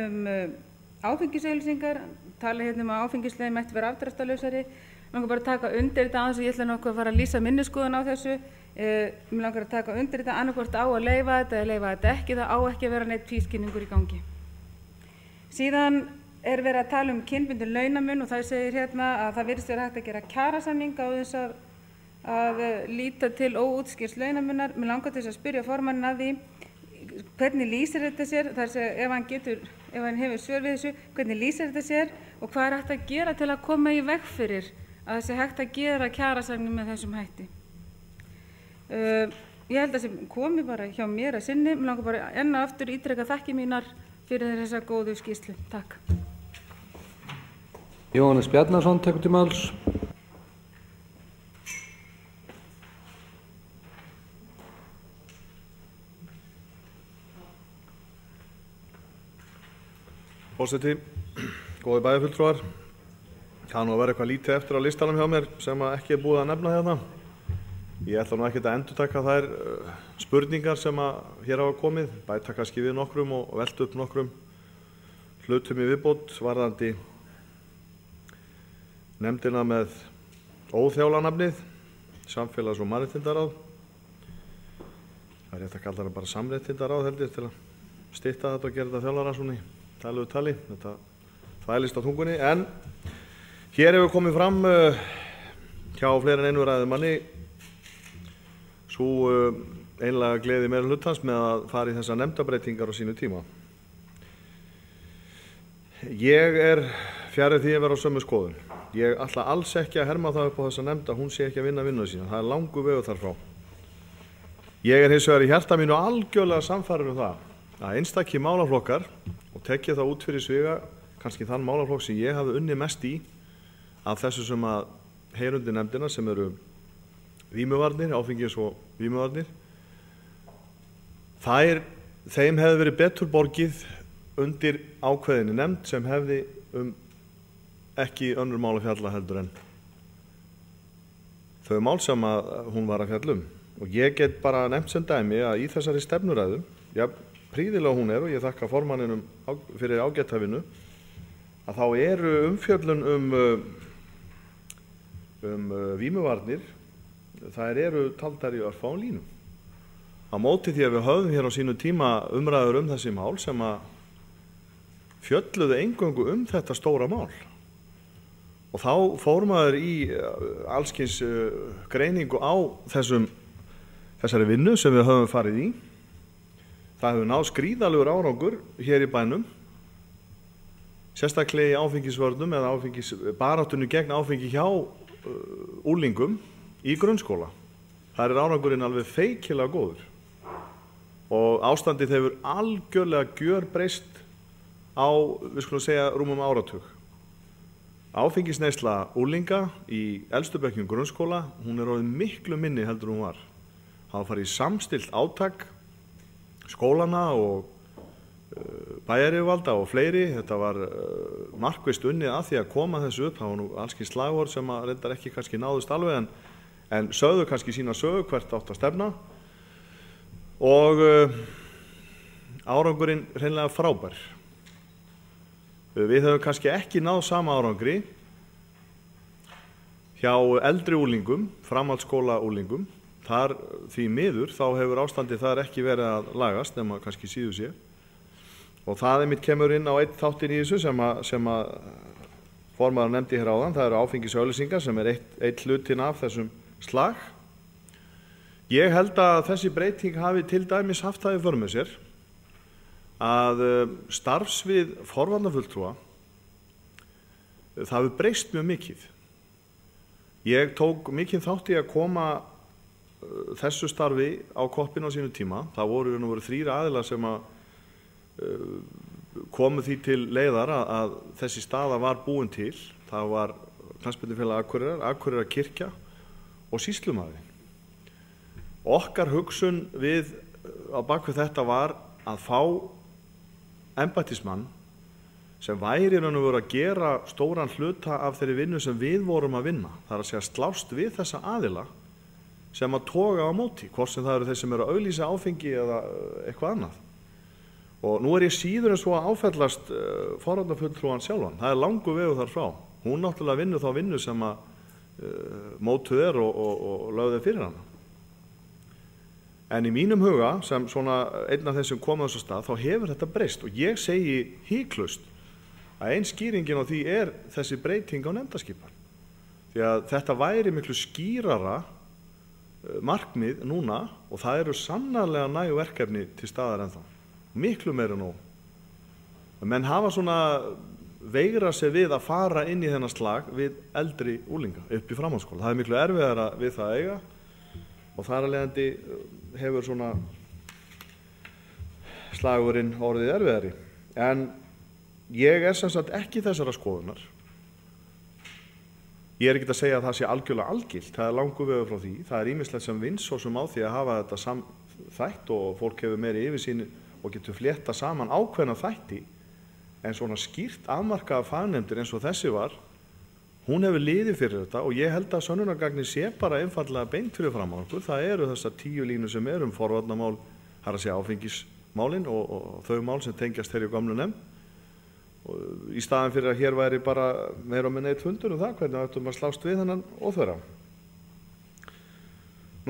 áfengisauglýsingar, tala hér að áfengisleiðin mætti vera afdráttarlausari. Mér langar bara að taka undir þetta aðeins og ég ætla nokkuð að fara að lýsa minni skoðun á þessu. Mér langar að taka undir þetta annarkvort á að leyfa þetta eða leyfa þetta ekki, það á ekki að vera neitt tvískinningur í gangi. Síðan er verið að tala kynbundinn launamun og það segir hérna að það virðist vera hægt að gera kjarasamninga á þess að líta til óútskýrts launamunar. Mér langar til þess að spyrja formanninn að því hvernig lýsir þetta sér, þar segja ef hann hefur svör við þessu, hvernig lýsir þetta sér og hvað er hægt að gera til að koma í veg fyrir að þessi hægt að gera kjarasamning með þessum hætti. Ég held að sem komi bara hjá mér að sinni, mér langar bara enn og aftur ítreka þakkir mínar fyrir þessa góðu skýrslu. Takk. Jóhannes Bjarnason tekur til máls. Forseti, góði bæjarfulltrúar, það nú að vera eitthvað lítið eftir á listanum hjá mér sem ekki er búið að nefna hérna. Ég ætla nú ekkert að endurtaka þær spurningar sem hér hafa komið, bæta kannski við nokkrum og velta upp nokkrum hlutum í viðbót varðandi nefndina með óþjálanafnið, samfélags- og mannréttindaráð. Það er rétt að kalla það bara samréttindaráð held ég til að stytta þetta og gera þetta þjálfara svona í talegu tali. Þetta þvælist á tungunni. En hér hefur komið fram hjá fleiri en einu ræðumanni svo einlega gleði meira hlutans með að fara í þessar nefndabreitingar á sínu tíma. Ég fjarri því að vera á sömu skoðun. Ég ætla alls ekki að herma það upp á þessa nefnd að hún sé ekki að vinna vinnu sína. Það langur vegur þar frá. Ég hins vegar í hjarta mínu algjörlega samfærður það að einstakir málaflokkar, og tek ég það út fyrir sviga, kannski þann málaflokk sem ég hafi unnið mest í af þessu sem að heyra undir nefndina, sem eru vímuvarnir, áfengis og vímuvarnir, þeim hefði verið betur borgið undir ákveðinni nefnd sem hefði ekki önnur mál að fjalla heldur en þau mál sem að hún var að fjalla Og ég get bara nefnt sem dæmi að í þessari stefnuræðu, ja, príðilega hún og ég þakka formanninum fyrir ágættavinnu, að þá eru umfjöllun vímuvarnir, þær eru taldar í örfáum línum. Á móti því að við höfðum hér á sínu tíma umræður þessi mál sem að fjölluðu eingöngu þetta stóra mál. Og þá fór maður í allskyns greiningu á þessari vinnu sem við höfum farið í. Það hefur náð skríðalegur árangur hér í bænum, sérstaklega í áfengisvörnum eða baráttunni gegn áfengi hjá úlingum í grunnskóla. Það árangurinn alveg feikilega góður og ástandið hefur algjörlega gjörbreyst á, við skulum segja, rúmum áratug. Áfengisneysla úlinga í elstu bekkjum grunnskóla, hún orðin miklu minni heldur hún var. Það var farið í samstillt átak skólana og bæjaryfirvalda og fleiri. Þetta var markvisst unnið að því að koma þessu upp. Það var nú allskyns slagorð sem að reyndar ekki kannski náðust alveg en sögðu kannski sína sögu hvert átt að stefna og árangurinn hreinlega frábær. Við höfum kannski ekki náð sama árangri hjá eldri úlingum, framhaldsskóla úlingum. Þar því miður þá hefur ástandið þar ekki verið að lagast nema kannski síður sé. Og það einmitt kemur inn á einn þáttinn í þessu sem að formaður nefndi hér áðan. Það eru áfengisauglýsingar sem einn hlutinn af þessum slag. Ég held að þessi breyting hafi til dæmis haft það í för með sér að starfsvið forvarnafulltrúa það hefur breyst mjög mikið. Ég tók mikinn þátt í að koma þessu starfi á koppinn á sínu tíma. Það voru 3 aðilar sem að komu því til leiðar að þessi staða var búin til. Það var Knattspyrnufélag Akureyrar kirkja og sýslumaðurinn. Okkar hugsun á bakvið þetta var að fá embættismann sem væri raun og veru að gera stóran hluta af þeirri vinnu sem við vorum að vinna. Það er að segja slást við þessa aðila sem að toga á móti, hvort sem það eru þeir sem eru að auglýsa áfengi eða eitthvað annað. Og nú ég síður en svo að áfellast forvarnafulltrúan sjálfan. Það langur vegur þar frá. Hún náttúrulega vinnur þá vinnu sem að mótuð og lögð fyrir hana. En í mínum huga, sem svona einn af þessum komið á þessu stað, þá hefur þetta breyst og ég segi hiklaust að ein skýringin á því þessi breyting á nefndaskipan. Því að þetta væri miklu skýrara markmið núna og það eru sannarlega nægu verkefni til staðar ennþá. Miklu meira nú. Menn hafa svona veigrað sér við að fara inn í þennan slag við eldri úlinga upp í framhaldsskóla. Það miklu erfiðara við það að eiga og þar af leiðandi hefur svona slagurinn orðið erfiðari. En ég sem sagt ekki þessara skoðunar. Ég ekki að segja að það sé algjörlega algilt. Það langur vegur frá því. Það ýmislegt sem vins svo sem á því að hafa þetta samþætt og fólk hefur meiri yfirsýn og getur flétta saman ákveðna þætti. En svona skýrt afmarkaða fagnefndir eins og þessi var, hún hefur liðið fyrir þetta og ég held að sönnunargagnið sé bara einfallega beint fyrir fram á okkur. Það eru þessar 10 línur sem eru forvarnamál, það er að segja áfengismálin og þau mál sem tengjast þeirri gömlu nefnd. Í staðan fyrir að hér væri bara meira og minna eitt fundur það, hvernig ættum að slást við þennan óþverra.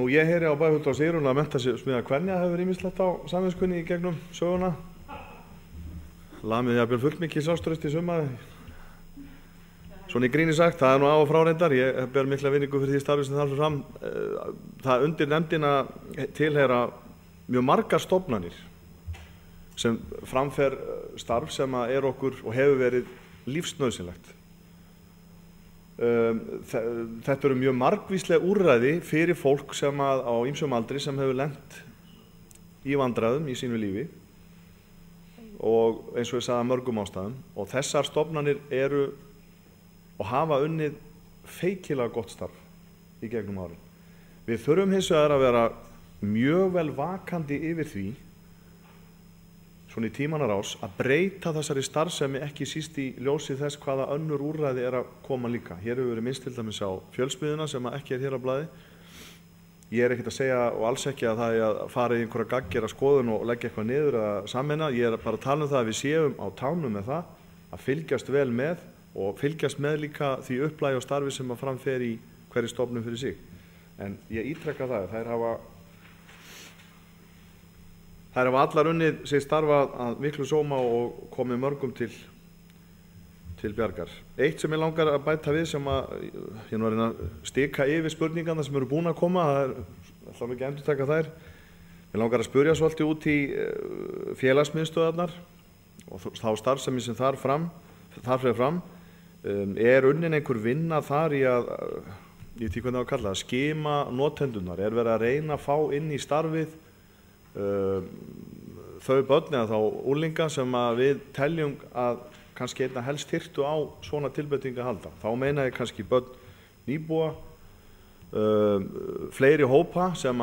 Ég heyri á bæjarfulltrúa Sigrúnar að Menntasmiðja Kvenja hefur ýmislegt á samviskunni í gegnum söguna. lamið jafnvel fullmikið sjálfstraust í sumar. Svona í gríni sagt, það nú á og frá reyndar, ég ber mikla vinningu fyrir því starfi sem þar fyrir fram. Það undir nefndina tilheyra mjög margar stofnanir sem framfer starf sem okkur og hefur verið lífsnauðsynlegt. Þetta eru mjög margvísleg úrræði fyrir fólk sem á ýmsum aldri sem hefur lent í vandræðum í sínu lífi og eins og ég sagði mörgum ástæðum, og þessar stofnanir eru og hafa unnið feikilega gott starf í gegnum árin. Við þurfum hins vegar að vera mjög vel vakandi yfir því, svona í tímanna rás, að breyta þessari starfsemi ekki síst í ljósi þess hvaða önnur úrræði að koma líka. Hér hefur verið minnst til dæmis á Fjölsmiðjuna sem ekki hér á blaði. Ég ekkert að segja og alls ekki að það að fara í einhverja gagngera skoðun og leggja eitthvað niður eða sameina. Ég bara að tala það að við séum á tánum með það, að fylgjast vel með og fylgjast með líka því upplægi og starfi sem framfer í hverri stofnun fyrir sig. En ég ítrekka það, þær hafa allar unnið sig starfa að miklu sóma og komið mörgum til bjargar. Eitt sem ég langar að bæta við sem ég nú að stika yfir spurningarna sem eru búin að koma, það ætla ekki að endurtaka þær. Ég langar að spurja svolítið út í félagsmiðstöðarnar og þá starfsemi sem þar fer fram. Unnin einhver vinna þar í að, ég veit ekki hvernig það var að kalla það, skima notendunar? Verið að reyna að fá inn í starfið þau börn eða þá úrlinga sem við teljum að kannski einna helst þyrftu á svona tilbreytingu að halda? Þá meina ég kannski börn nýbúa, fleiri hópa sem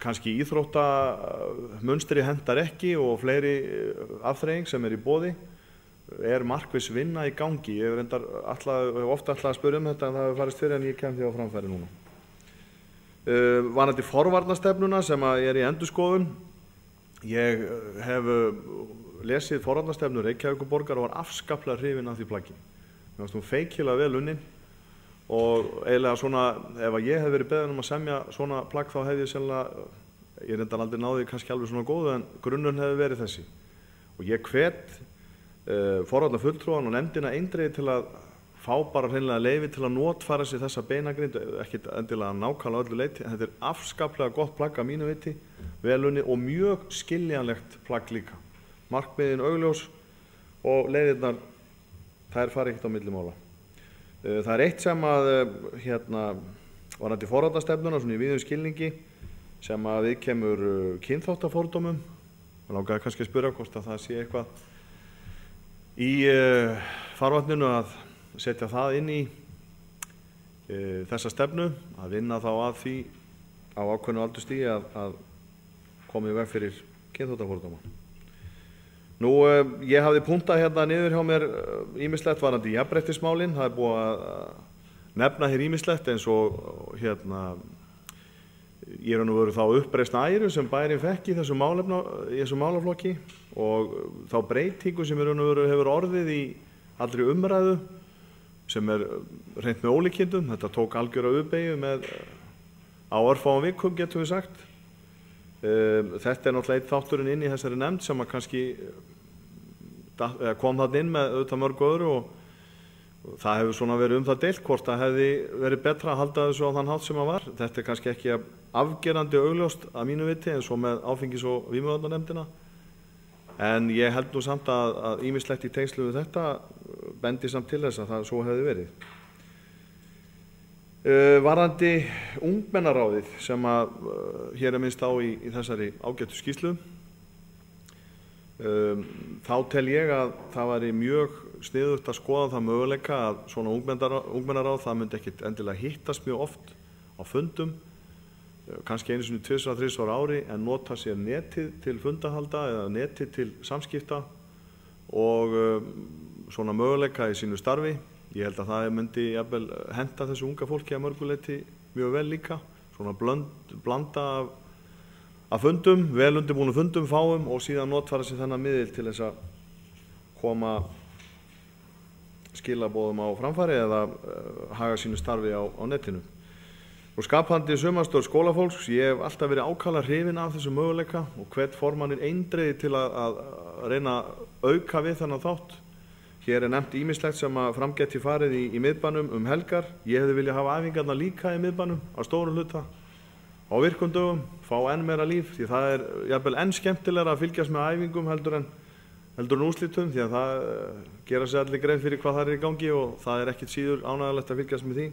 kannski íþróttamunstri hentar ekki og fleiri afþreying sem í boði. Markviss vinna í gangi? Ég hef ofta ætlað að spyrja þetta en það hefur farist fyrir en ég kem því á framfæri núna. Varðandi forvarnastefnuna sem í endurskoðun. Ég hef lesið forvarnastefnu Reykjavíkurborgar og var afskaplega hrifinn af því plaggi. Mér fannst hún feikilega vel unnin og eiginlega svona, ef ég hef verið beðinn að semja svona plagg þá hef ég sennilega, ég reyndar aldrei náði kannski alveg svona góð en grunnurinn hefur verið þessi. Og ég hvet forvarnafulltrúan og nefndina eindregið til að fá bara hreinlega leyfi til að notfæra sér þessa beinagrind, ekkert endilega nákvæmlega öllu leyti. Þetta afskaplega gott plagg að mínu viti, vel unnið og mjög skiljanlegt plagg líka. Markmiðin augljós og leiðirnar, þær fara ekkert á milli mála. Það eitt sem varðandi forvarnastefnuna svona í víðum skilningi sem við kemur kynþáttafordómum. Mér langaði kannski að spyrja hvort að það sé eitthvað í farvatninu að setja það inn í þessa stefnu, að vinna þá að því á ákveðnu aldurstigi að koma í veg fyrir kynþáttafordóma. Ég hafði punktað hérna niður hjá mér ýmislegt varðandi jafnréttismálin. Það búið að nefna hér ýmislegt eins og ég nú verið þá uppreisna æru sem bærinn fekk í þessum málaflokki og þá breytingu sem hefur orðið í allri umræðu sem hreint með ólíkindum. Þetta tók algjöra uppbeygju á örfáum vikum, getum við sagt. Þetta náttúrulega einn þátturinn inn í þessari nefnd sem kannski kom þarna inn með auðvitað mörgu öðru og það hefur svona verið það deilt hvort það hefði verið betra að halda þessu á þann hátt sem var. Þetta kannski ekki afgerandi augljóst að mínu viti eins og með áfengis- og vímuefnanefndina. En ég held nú samt að ýmislegt í tengslu við þetta bendi samt til þess að það svo hefði verið. Varðandi ungmennaráðið sem hér minnst á í þessari ágætu skýrslu, þá tel ég að það væri mjög sniðugt að skoða það möguleika að svona ungmennaráð, það myndi ekkit endilega hittast mjög oft á fundum, kannski einu sinni 2-3 ári, en nota sér netið til fundahalda eða netið til samskipta og svona möguleika í sínu starfi. Ég held að það myndi jafnvel henta þessu unga fólki að mörguleyti mjög vel líka, svona blanda af fundum, vel undirbúnum fundum fáum og síðan notfæra sér þennan miðil til þess að koma skilaboðum á framfæri eða haga sínu starfi á netinu. Og skapandi sumarstörf skólafólks, ég hef alltaf verið ákaflega hrifinn af þessu möguleika og hvet formanninn eindregið til að reyna að auka við þennan þátt. Hér nefnt ýmislegt sem að framgæti farið í miðbænum helgar. Ég hefði viljað hafa æfingarnar líka í miðbænum á stórum hluta, á virkum dögum, fá enn meira líf, því það jafnvel enn skemmtilegra að fylgjast með æfingum heldur en úrslitum, því að það gera sér allir grein fyrir hvað það í gangi og það ekkert síður ánægjulegt að fylgjast með því.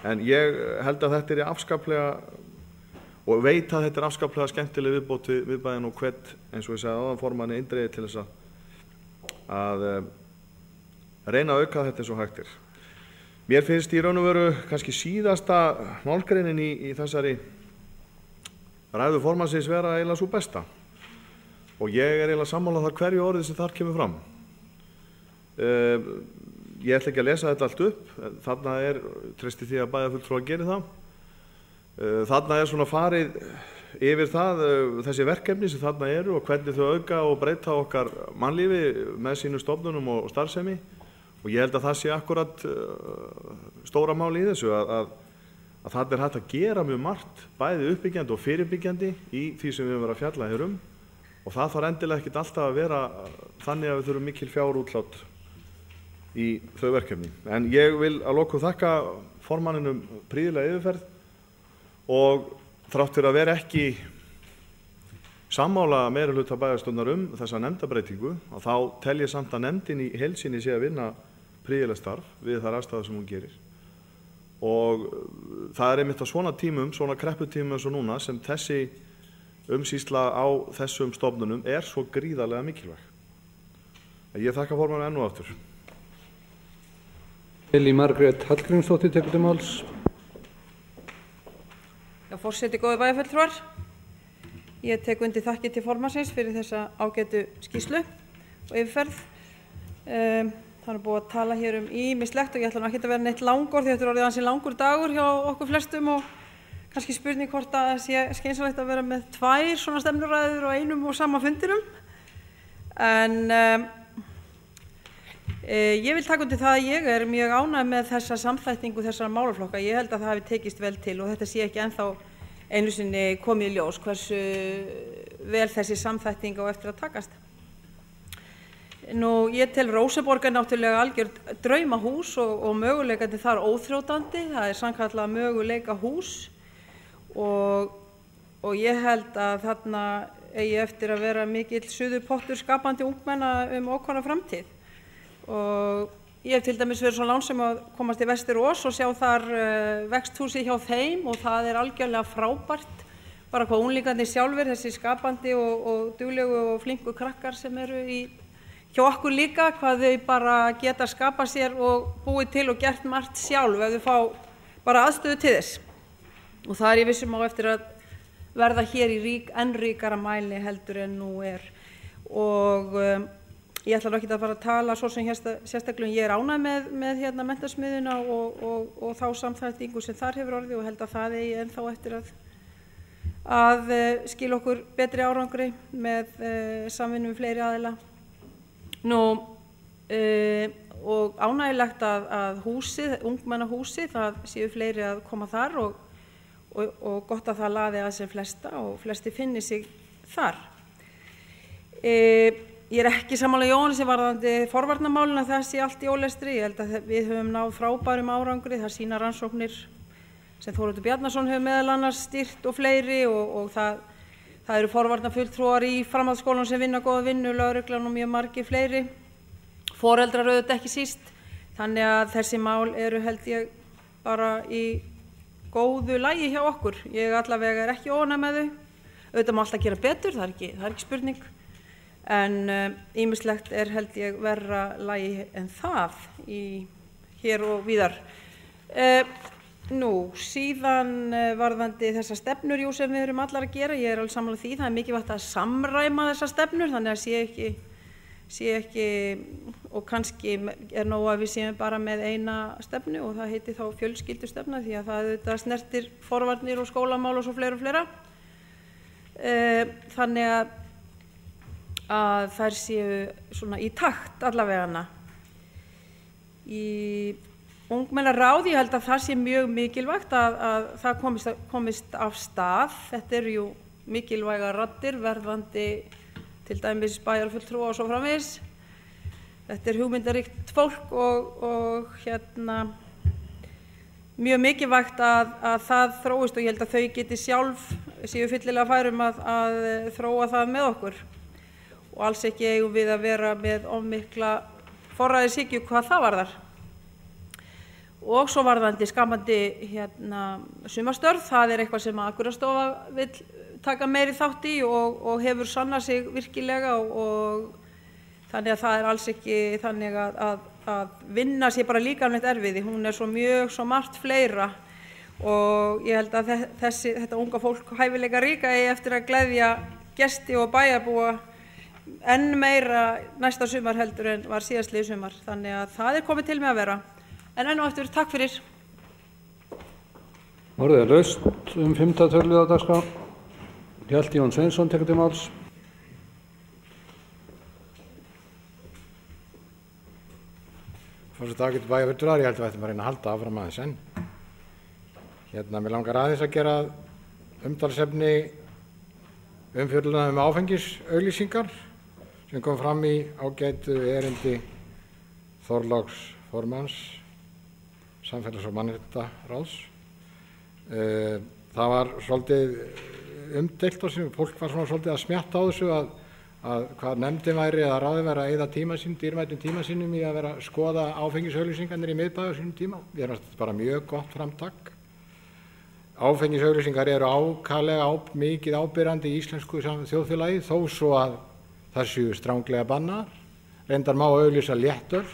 En ég held að þetta afskaplega, og veit að þetta afskaplega skemmtileg viðbót við miðbæinn og hvet, eins og ég sagði áðan, formanni eindregið til þess að reyna að auka þetta eins og hægt er. Mér finnst í raun og veru kannski síðasta málgreinin í þessari ræðu formannsins vera eiginlega sú besta. Og ég eiginlega sammála það hverju orðið sem þar kemur fram. Ég ætla ekki að lesa þetta allt upp, þarna treysti því að bæjarfulltrúar geri það. Þarna svona farið yfir það, þessi verkefni sem þarna eru og hvernig þau auka og breyta okkar mannlífi með sínum stofnunum og starfsemi. Og ég held að það sé akkurat stóra máli í þessu að þarna hægt að gera mjög margt, bæði uppbyggjandi og fyrirbyggjandi í því sem við höfum verið að fjalla hér og það þarf endilega ekkert alltaf að vera þannig að við þurfum mikil fjárútlát í þau verkefni. En ég vil að lokum þakka formanninum prýðilega yfirferð og þrátt fyrir að vera ekki sammála meirihluta bæjarstjórnar þessa nefndabreytingu, og þá tel ég samt að nefndin í heild sinni sé að vinna prýðilegt starf við þær aðstæður sem hún gerir. Og það einmitt á svona tímum, svona krepputímum eins og núna, sem þessi umsýsla á þessum stofnunum svo gríðarlega mikilvæg. Ég þakka formanni enn og aftur. Lillý Margrét Hallgrímsdóttir tekur til máls. Já, forseti, góðir bæjarfulltrúar. Ég tek undir þakkir til formannsins fyrir þessa ágætu skýrslu og yfirferð. Það búið að tala hér ýmislegt og ég ætla nú ekki að vera neitt langur því þetta orðið ansi langur dagur hjá okkur flestum og kannski spurning hvort að sé skynsamlegt að vera með 2 svona stefnuræður á einum og sama fundinum. En ég vil taka undir það að ég mjög ánægð með þessa samþættingu þessara málaflokka. Ég held að það hafi tekist vel til og þetta sé ekki ennþá einu sinni komið í ljós hversu vel þessi samþætting á eftir að takast. Nú, ég tel Róseborg náttúrulega algjört draumahús og möguleikandi þar óþrjótandi. Það sannkallað möguleika hús og ég held að þarna eigi eftir að vera mikill suðupottur skapandi ungmenna ókomna framtíð. Og ég hef til dæmis verið svo lánsöm að komast í Vesturós og sjá þar vexthúsi hjá þeim og það algjörlega frábært. Bara hvað unglingarnir sjálfir, þessi skapandi og duglegu og flinku krakkar sem eru hjá okkur líka, hvað þau bara geta skapað sér og búið til og gert margt sjálf ef þau fá bara aðstöðu til þess. Og það ég vissum á eftir að verða hér í enn ríkara mæli heldur en nú Og ég ætla ekki að fara að tala svo sem sérstaklega ég ánægð með menntasmiðjuna og þá samþættingu sem þar hefur orðið og held að það eigi ennþá eftir að skila okkur betri árangri með samvinnu við fleiri aðila. Og ánægjulegt að húsið, ungmennahúsið, það séu fleiri að koma þar og gott að það laði að sér flesta og flesti finni sig þar. Ég ekki sammála Jóhannesi varðandi forvarnamálin að það sé allt í ólestri. Ég held að við höfum náð frábærum árangri, það sýna rannsóknir sem Þóroddur Bjarnason hefur meðal annars stýrt og fleiri og það eru forvarnafulltrúar í framhaldsskólum sem vinna góða vinnu, lögreglan og mjög margir fleiri, foreldrar auðvitað ekki síst. Þannig að þessi mál held ég bara í góðu lagi hjá okkur. Ég allavega ekki óánægð með þau. Auðvitað má alltaf gera betur, það er ekki spurning. En ýmislegt held ég verra lagi en það hér og víðar. Síðan varðandi þessa stefnur sem við erum allar að gera, ég alveg sammála því, það mikilvægt að samræma þessar stefnur, þannig að sé ekki og kannski nóg að við séum bara með eina stefnu og það heiti þá fjölskyldustefna því að það auðvitað snertir forvarnir og skólamál og svo fleira og fleira. Þannig að þær séu svona í takt allavegana. Ungmennaráð, ég held að það sé mjög mikilvægt að það komist af stað. Þetta eru jú mikilvæga raddir, verðandi til dæmis bæjarfulltrúa og svo framvegis. Þetta er hugmyndaríkt fólk og mjög mikilvægt að það þróist og ég held að þau geti sjálf séu fyllilega færum að þróa það með okkur. Og alls ekki eigum við að vera með of mikla forræðishyggju hvað það varðar. Og svo varðandi skapandi sumarstörf, það er eitthvað sem Akureyrarstofa vill taka meiri þátt í og hefur sannað sig virkilega og þannig að það er alls ekki þannig að vinna sé bara líkamlegt erfiði, hún er svo margt fleira og ég held að þetta unga fólk hæfileika ríka eigi eftir að gleðja gesti og bæjarbúa enn meira næsta sumar heldur en var síðastliðið sumar, þannig að það er komið til með að vera. En enn og eftir, takk fyrir. Orðið laust 5. töluliða á dagskrá. Hjalti Jón Sveinsson tekur til máls. Forseti ágætu bæjarfulltrúar, ég held að við ættum að reyna að halda áfram aðeins enn. Mig langar aðeins að gera umtalsefni umfjöllunar áfengisauglýsingar sem kom fram í ágætu erindi Þorláks formanns Samfélags- og mannréttindaráðs. Það var svolítið umdeilt og sem fólk var svolítið að smjatta á þessu að hvað nefndin væri eða ráðið væri að eyða dýrmætum tíma sínum í að vera að skoða áfengisauglýsingarnir í miðbæ á sínum tíma. Ég er bara mjög gott framtak. Áfengisauglýsingar eru ákaflega mikið ábyrjandi í íslensku þjóðfélagi þó svo að það séu stranglega bannaðar. Reyndar má auglýsa léttöl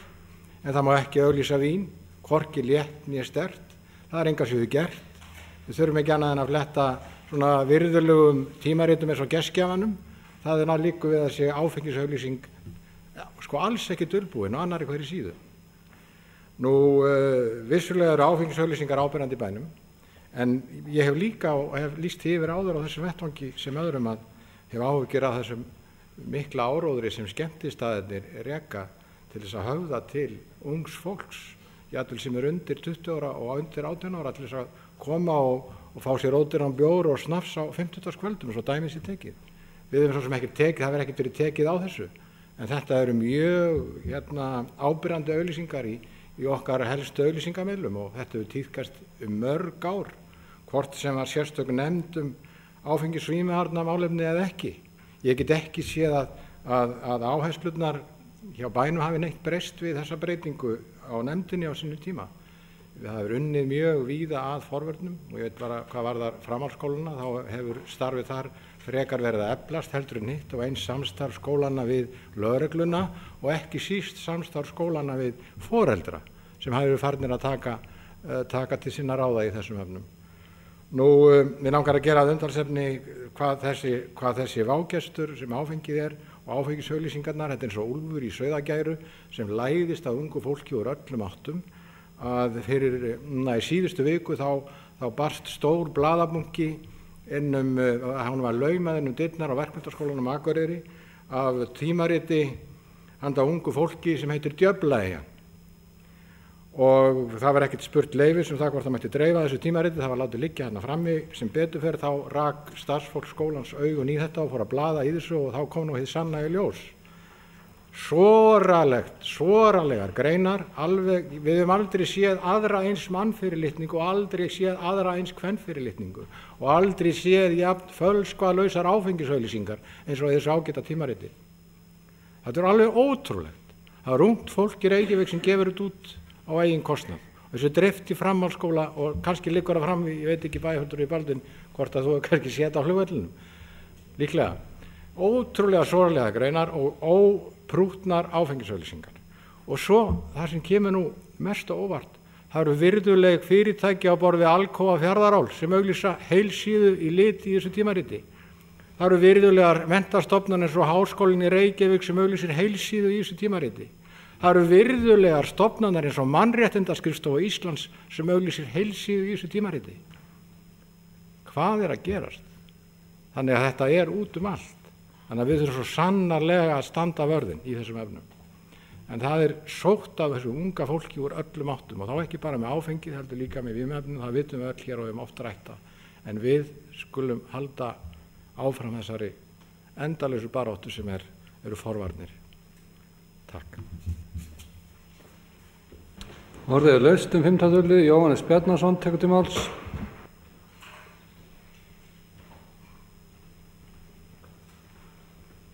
en það má ekki auglýsa vín, hvorki létt né sterkt. Það er enga síður gert. Við þurfum ekki annað en að fletta svona virðulegum tímaritum eins og Gestgjafanum. Það er líku við að sé áfengisauglýsing alls ekki dulbúin og annarri hverri síðu. Vissulega eru áfengisauglýsingar áberandi í bænum en ég hef líka lýst því yfir áður á þessum vettvangi sem öðrum að hef áhyggjur af þessum mikla áróðri sem skemmtistaðirnir reka til þess að höfða til ungs fólks, jafnvel sem undir 20 ára og undir 18 ára til þess að koma og fá sér ódýran bjór og snafs á 50-dagskvöldum og svo dæmis í tekið. Við hefum svo sem ekkert tekið, það verður ekkert verið tekið á þessu, en þetta eru mjög ábyrjandi auglýsingar í okkar helstu auglýsingamiðlum og þetta hefur tíðkast mörg ár, hvort sem var sérstök nefnd áfengisvímuvarna málefni eða ekki. Ég get ekki séð að áherslurnar hjá bænum hafi neitt breyst við þessa breytingu á nefndinni á sínu tíma. Það hefur unnið mjög víða að forvörnum og ég veit bara hvað varðar framhaldsskólana, þá hefur starfið þar frekar verið að eflast heldur en hitt og eins samstarf skólana við lögregluna og ekki síst samstarf skólana við foreldra sem hafa verið farnir að taka til sinna ráða í þessum efnum. Mér langar að gera að umtalsefni hvað þessi vágestur sem áfengið er og áfengisauglýsingarnar, þetta er eins og úlfur í sauðagæru sem læðist að ungu fólki úr öllum áttum að í síðustu viku þá barst stór blaðabunki hann var laumað dyrnar á Verkmenntaskólanum Akureyri af tímariti handa ungu fólki sem heitir Djöflaeyja og það var ekkert spurt leyfis það hvort það mætti dreifa þessu tímariti, það var látið liggja hérna frammi, sem betur fer þá rak starfsfólk skólans augun í þetta og fór að blaða í þessu og þá kom hið sanna í ljós. Soralegar greinar, við höfum aldrei séð aðra eins mannfyrirlitningu og aldrei séð aðra eins kvenfyrirlitningu og aldrei séð jafn fölskvalausar áfengisauglýsingar eins og þessu ágæta tímariti. Þetta er alveg ótrúlegt. Það er ungt fólk í Reykjavík sem gefur þetta út á eigin kostnað. Þessu dreift í framhaldsskóla og kannski liggur það fram, ég veit ekki bæjarfulltrúi í Baldvin hvort að þú kannski séð á flugvellinum. Líklega. Ótrúlega sorglega greinar og óprútnar áfengisauglýsingar. Og svo það sem kemur mest á óvart, það eru virðuleg fyrirtæki á borð við Alcoa Fjarðaál sem auglýsa heilsíðu í lit í þessu tímariti. Það eru virðulegar menntastofnanir eins og Háskólinn í Reykjavík sem auglýsir heilsíðu í þessu tímariti. Það eru virðulegar stofnanir eins og Mannréttindaskrifstofa Íslands sem auglýsir heilsíðu í þessu tímariti. Hvað að gerast? Þannig að þetta út allt. Þannig að við þurfum svo sannarlega að standa vörðin í þessum efnum. en það sótt af þessu unga fólki úr öllum áttum og þá ekki bara með áfengið, heldur líka með vímuefnum, það vitum við öll hér og við höfum oft rætt það. En við skulum halda áfram þessari endalausu baráttu sem eru forvarnir. Takk. Orðið laust 5. tölu, Jóhannes Bjarnason tekur til máls.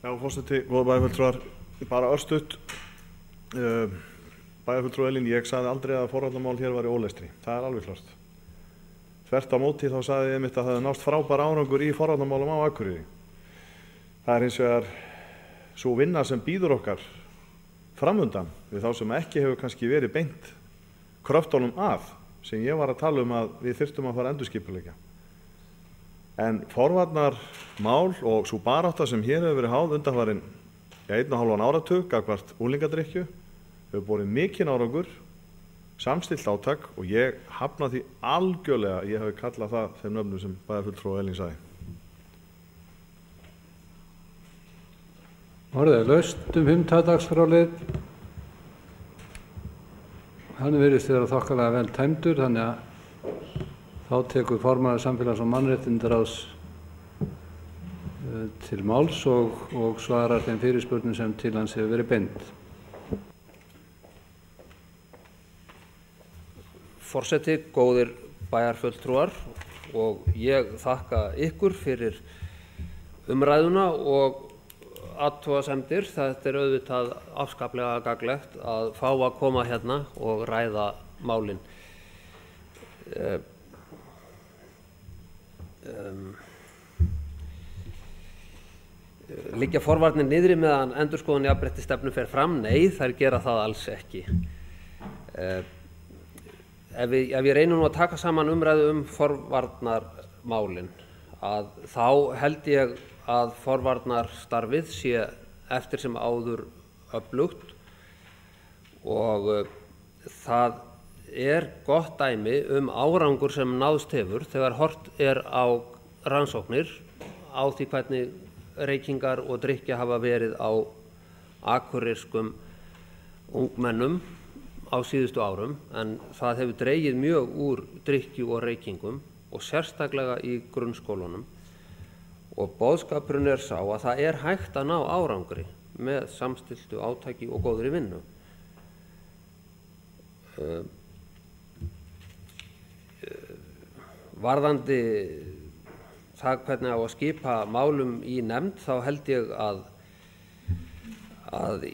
Já, forseti, góða bæjarfulltrúar, bara örstutt. Bæjarfulltrú Elín, ég sagði aldrei að forvarnarmál hér væri ólestri. Það alveg klart. Þvert á móti þá sagði ég mitt að það hefði nást frábær árangur í forvarnarmálum á Akureyri. Það hins vegar sú vinna sem býður okkar framundan við þá sem ekki hefur kannski verið beint kröftunum að, sem ég var að tala að við þyrftum að fara endurskipuleggja. En forvarnarmál og sú barátta sem hér hefur verið háð undanfarin 1,5 áratug gagnvart unglingadrykkju hefur borið mikinn árangur, samstillt átak og ég hafna því algjörlega að ég hafi kallað það þeim nöfnum sem bæjarfulltrúi Elín sagði. Orðið laust 5. dagskrárlið. Hann virðist vera þokkalega vel tæmdur, þannig að þá tekur formaður samfélags- og mannréttindaráðs til máls og svarar þeim fyrirspurnum sem til hans hefur verið beint. Forseti, góðir bæjarfulltrúar, og ég þakka ykkur fyrir umræðuna og athugasemdir. Þetta auðvitað afskaplega gagnlegt að fá að koma hérna og ræða málin. Liggja forvarnir niðri meðan endurskoðun jafnréttisstefnu fer fram? Nei, þær gera það alls ekki. Ef ég reynum nú að taka saman umræðu forvarnarmálin, að þá held ég að forvarnarstarfið sé eftir sem áður öflugt og það gott dæmi árangur sem náðst hefur þegar horft á rannsóknir á því hvernig reykingar og drykkja hafa verið á akureyrskum ungmennum á síðustu árum, en það hefur dregið mjög úr drykkju og reykingum og sérstaklega í grunnskólunum. Og boðskapurinn sá að það hægt að ná árangri með samstilltu átaki og góðri vinnu. Varðandi það hvernig á að skipa málum í nefnd, þá held ég að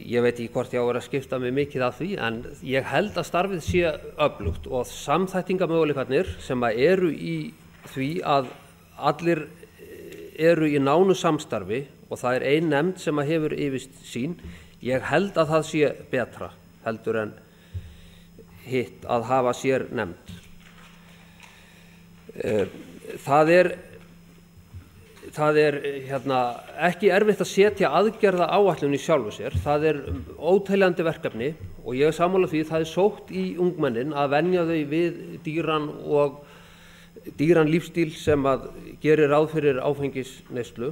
ég veit ekki hvort ég á að vera að skipta mig mikið af því, en ég held að starfið sé öflugt og samþættingarmöguleikarnir sem eru í því að allir eru í nánu samstarfi og það ein nefnd sem hefur yfirsýn, ég held að það sé betra heldur en hitt að hafa sér nefnd. Það ekki erfitt að setja aðgerða áætlun í sjálfu sér, það óteljandi verkefni og ég sammála því það sótt í ungmennin að venja þau við dýran lífstíl sem að gerir ráð fyrir áfengisneyslu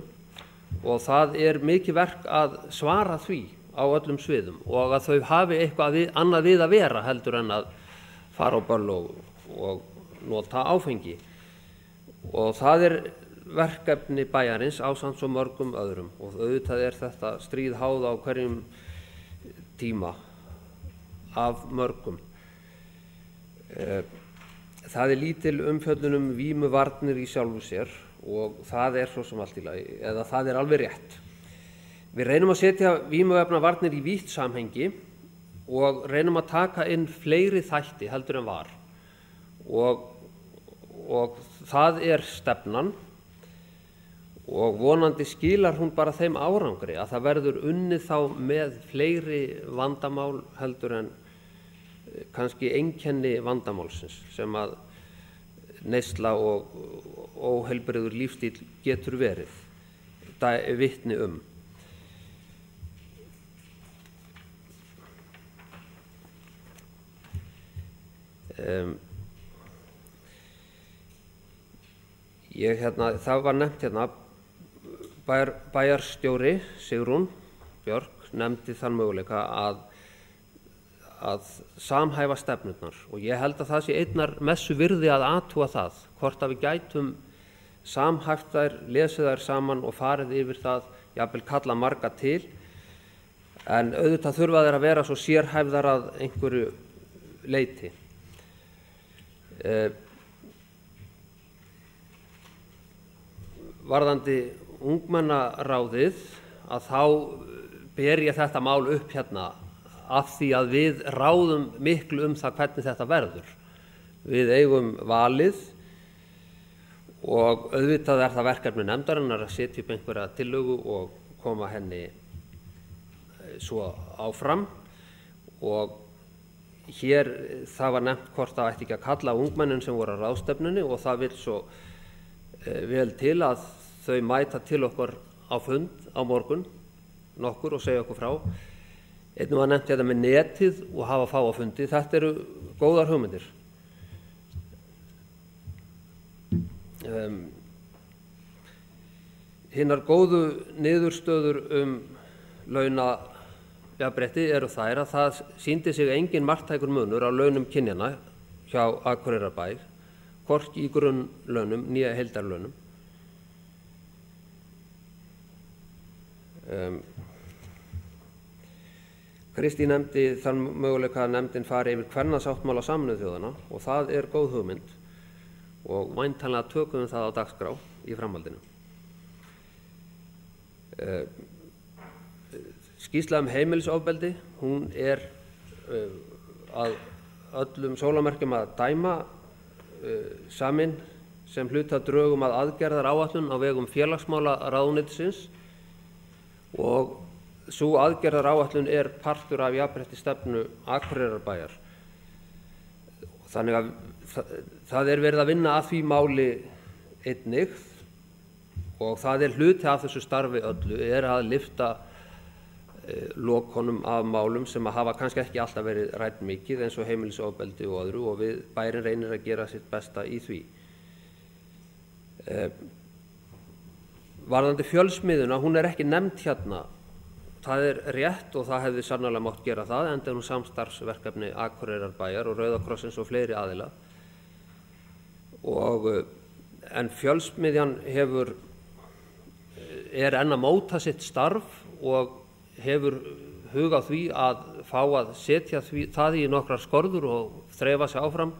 og það mikið verk að svara því á öllum sviðum og að þau hafi eitthvað annað við að vera heldur en að fara á böll og nota áfengi. Og það verkefni bæjarins ásamt svo mörgum öðrum og auðvitað þetta stríð háð á hverjum tíma af mörgum. Það lítil umfjöllun vímuvarnir í sjálfu sér og það svo sem allt í lagi, eða það alveg rétt. Við reynum að setja vímuefnavarnir í vítt samhengi og reynum að taka inn fleiri þætti heldur en var og það stefnan og vonandi skilar hún bara þeim árangri að það verður unnið þá með fleiri vandamál heldur en kannski einkenni vandamálsins sem að neysla og óheilbrigður lífstíl getur verið vitni það var nefnt bæjarstjóri Sigrún Björk nefndi þann möguleika að að samhæfa stefnurnar og ég held að það sé einnar messu virði að athuga það hvort að við gætum samhæft þær, lesið þær saman og farið yfir það, jafnvel kalla marga til, en auðvitað þurfa þeir að vera svo sérhæfðar að einhverju leyti. Varðandi ungmennaráðið að þá ber ég þetta mál upp hérna af því að við ráðum miklu það hvernig þetta verður. Við eigum valið og auðvitað það verkefni nefndarinnar að setja upp einhverja tillögu og koma henni svo áfram og hér það var nefnt hvort það ætti ekki að kalla ungmennin sem voru á ráðstefnunni og það vill svo vel til að þau mæta til okkur á fund á morgun nokkur og segja okkur frá. Einnig var nefnt þetta með netið og hafa fá á fundi. Þetta eru góðar hugmyndir. Hinnar góðu niðurstöður launajafnrétti eru þær að það sýndi sig engin marktækur munur á launum kynjanna hjá Akureyrarbæ, hvorki í grunnlaunum né heildarlaunum. Kristín nefndi þann möguleika að nefndin fari yfir kvennasáttmála Sameinuðu þjóðanna og það er góð hugmynd og væntanlega tökum það á dagskrá í framhaldinu. Skýrsla heimilisofbeldi, hún er að öllum sólarmerkjum að dæma samin sem hluta drögum að aðgerðaráætlun á vegum félagsmálaráðuneytisins og sú aðgerðaráætlun er partur af jafnréttisstefnu Akureyrarbæjar. Þannig að það er verið að vinna að því máli einnig og það er hluti af þessu starfi öllu er að lyfta lokunum af málum sem að hafa kannski ekki alltaf verið rædd mikið eins og heimilisofbeldi og öðru og við bærinn reynir að gera sitt besta í því. Varðandi fjölsmiðjuna, hún er ekki nefnd hérna. Það er rétt og það hefði sannarlega mátt gera það enda nú samstarfsverkefni Akureyrarbæjar og Rauða krossins og fleiri aðila. En fjölsmiðjan er enn að móta sitt starf og hefur hug á því að fá að setja það í nokkrar skorður og þreifa sig áfram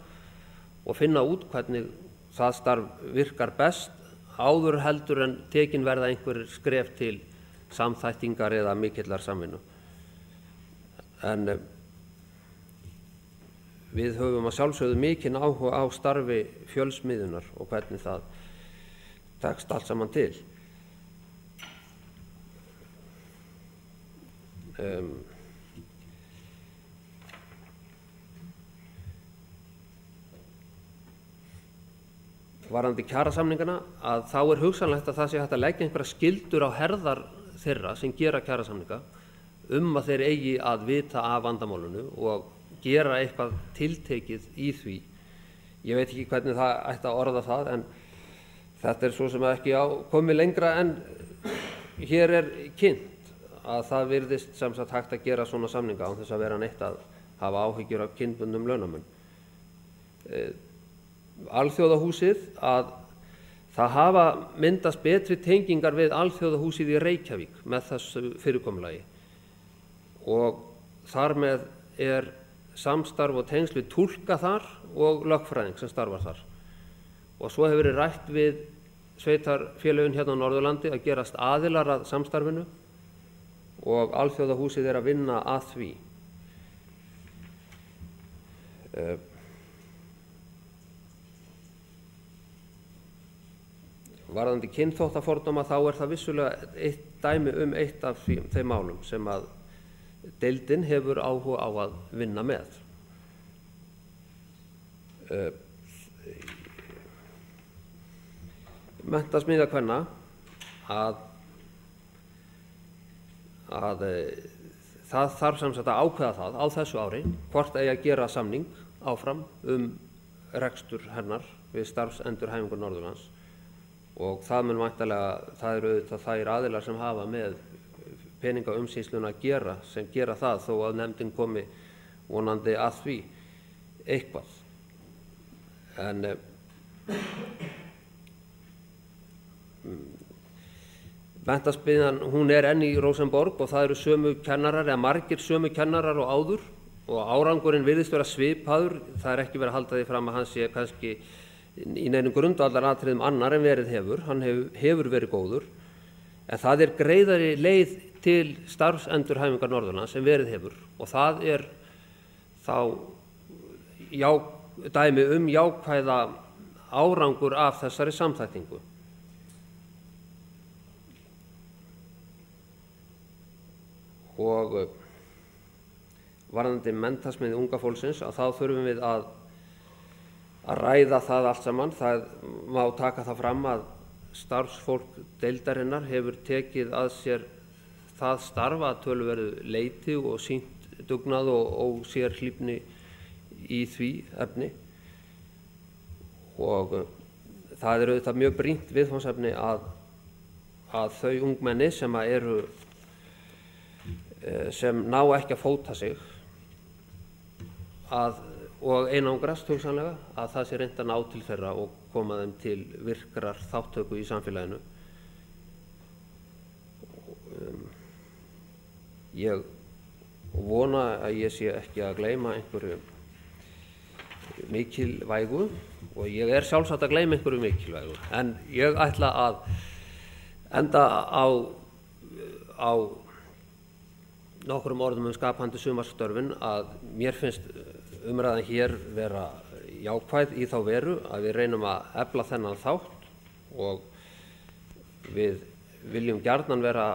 og finna út hvernig það starf virkar best áður heldur en tekin verða einhverjir skref til samþættingar eða mikillar samvinnu. En við höfum að sjálfsögðu mikinn áhuga á starfi fjölsmiðjunar og hvernig það tekst allt saman til. Varðandi kjarasamningana að þá er hugsanlegt að það sé hægt að leggja einhverja skyldur á herðar þeirra sem gera kjarasamninga að þeir eigi að vita af vandamálinu og gera eitthvað tiltekið í því. Ég veit ekki hvernig það ætti að orða það en þetta er svo sem ekki komið lengra en hér er kynnt að það virðist sem sagt hægt að gera svona samninga án þess að vera neitt að hafa áhyggjur af kynbundnum launamun. Alþjóðahúsið að það hafa myndast betri tengingar við Alþjóðahúsið í Reykjavík með þessu fyrirkomulagi og þar með er samstarf og tengsl við túlka þar og lögfræðing sem starfar þar og svo hefur verið rætt við sveitarfélögin hérna á Norðurlandi að gerast aðilar að samstarfinu og Alþjóðahúsið er að vinna að því. Varðandi kynþáttafordóma þá er það vissulega eitt dæmi eitt af þeim málum sem að deildin hefur áhuga á að vinna með. Menntasmiðja kvenna að það þarf sem sagt að ákveða það á þessu ári hvort eigi að gera samning áfram rekstur hennar við starfsendurhæfingu Norðurlands og það mun væntanlega, það eru auðvitað þær aðilar sem hafa með peningaumsýsluna að gera sem gera það þó að nefndin komi vonandi að því eitthvað. En menntasmiðjan, hún enn í Rósenborg og það eru sömu kennarar eða margir sömu kennarar og áður og árangurinn virðist vera svipaður. Það ekki verið að halda því fram að hann sé kannski í neinum grundvallaratriðum annar en verið hefur. Hann hefur verið góður, en það greiðari leið til starfsendurhæfingar Norðurlands en verið hefur og það þá dæmi jákvæða árangur af þessari samþættingu. Og varðandi menntasmið unga fólksins að þá þurfum við að ræða það allt saman. Það má taka það fram að starfsfólk deildarinnar hefur tekið að sér það starfa að töluverðu leyti og sýnt dugnað og sér hlífni í því efni. Og það auðvitað mjög brýnt viðfangsefni að þau ungmenni sem ná ekki að fóta sig og einangrast hugsanlega, að það sé reynt að ná til þeirra og koma þeim til virkrar þátttöku í samfélaginu. Ég vona að ég sé ekki að gleyma einhverju mikilvægu og ég sjálfsagt að gleyma einhverju mikilvægu, en ég ætla að enda á nokkrum orðum skapandi sumarstörfin að mér finnst umræðan hér vera jákvæð í þá veru að við reynum að efla þennan þátt og við viljum gjarnan vera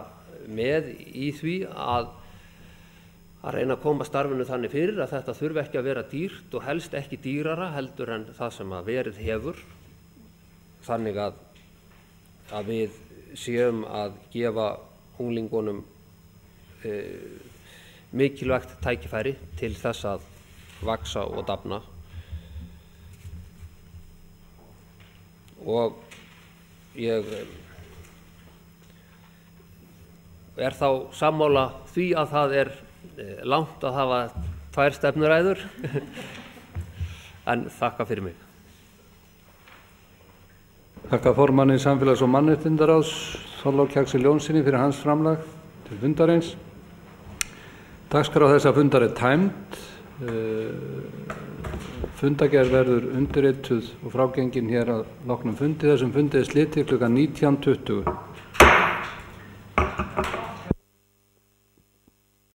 með í því að reyna að koma starfinu þannig fyrir að þetta þurfi ekki að vera dýrt og helst ekki dýrara heldur en það sem að verið hefur, þannig að við séum að gefa unglingunum mikilvægt tækifæri til þess að vaxa og dafna. Og ég þá sammála því að það langt að hafa 2 stefnuræður en þakka fyrir mig. Þakka formanni Samfélags- og mannréttindaráðs Þorláki Axel Jónssyni fyrir hans framlag til fundarins. Dagskrá þessa fundar tæmd. Fundargerð verður undirrituð og frágengin hér að loknum fundi. Þessum fundi slitið klukkan 19:20.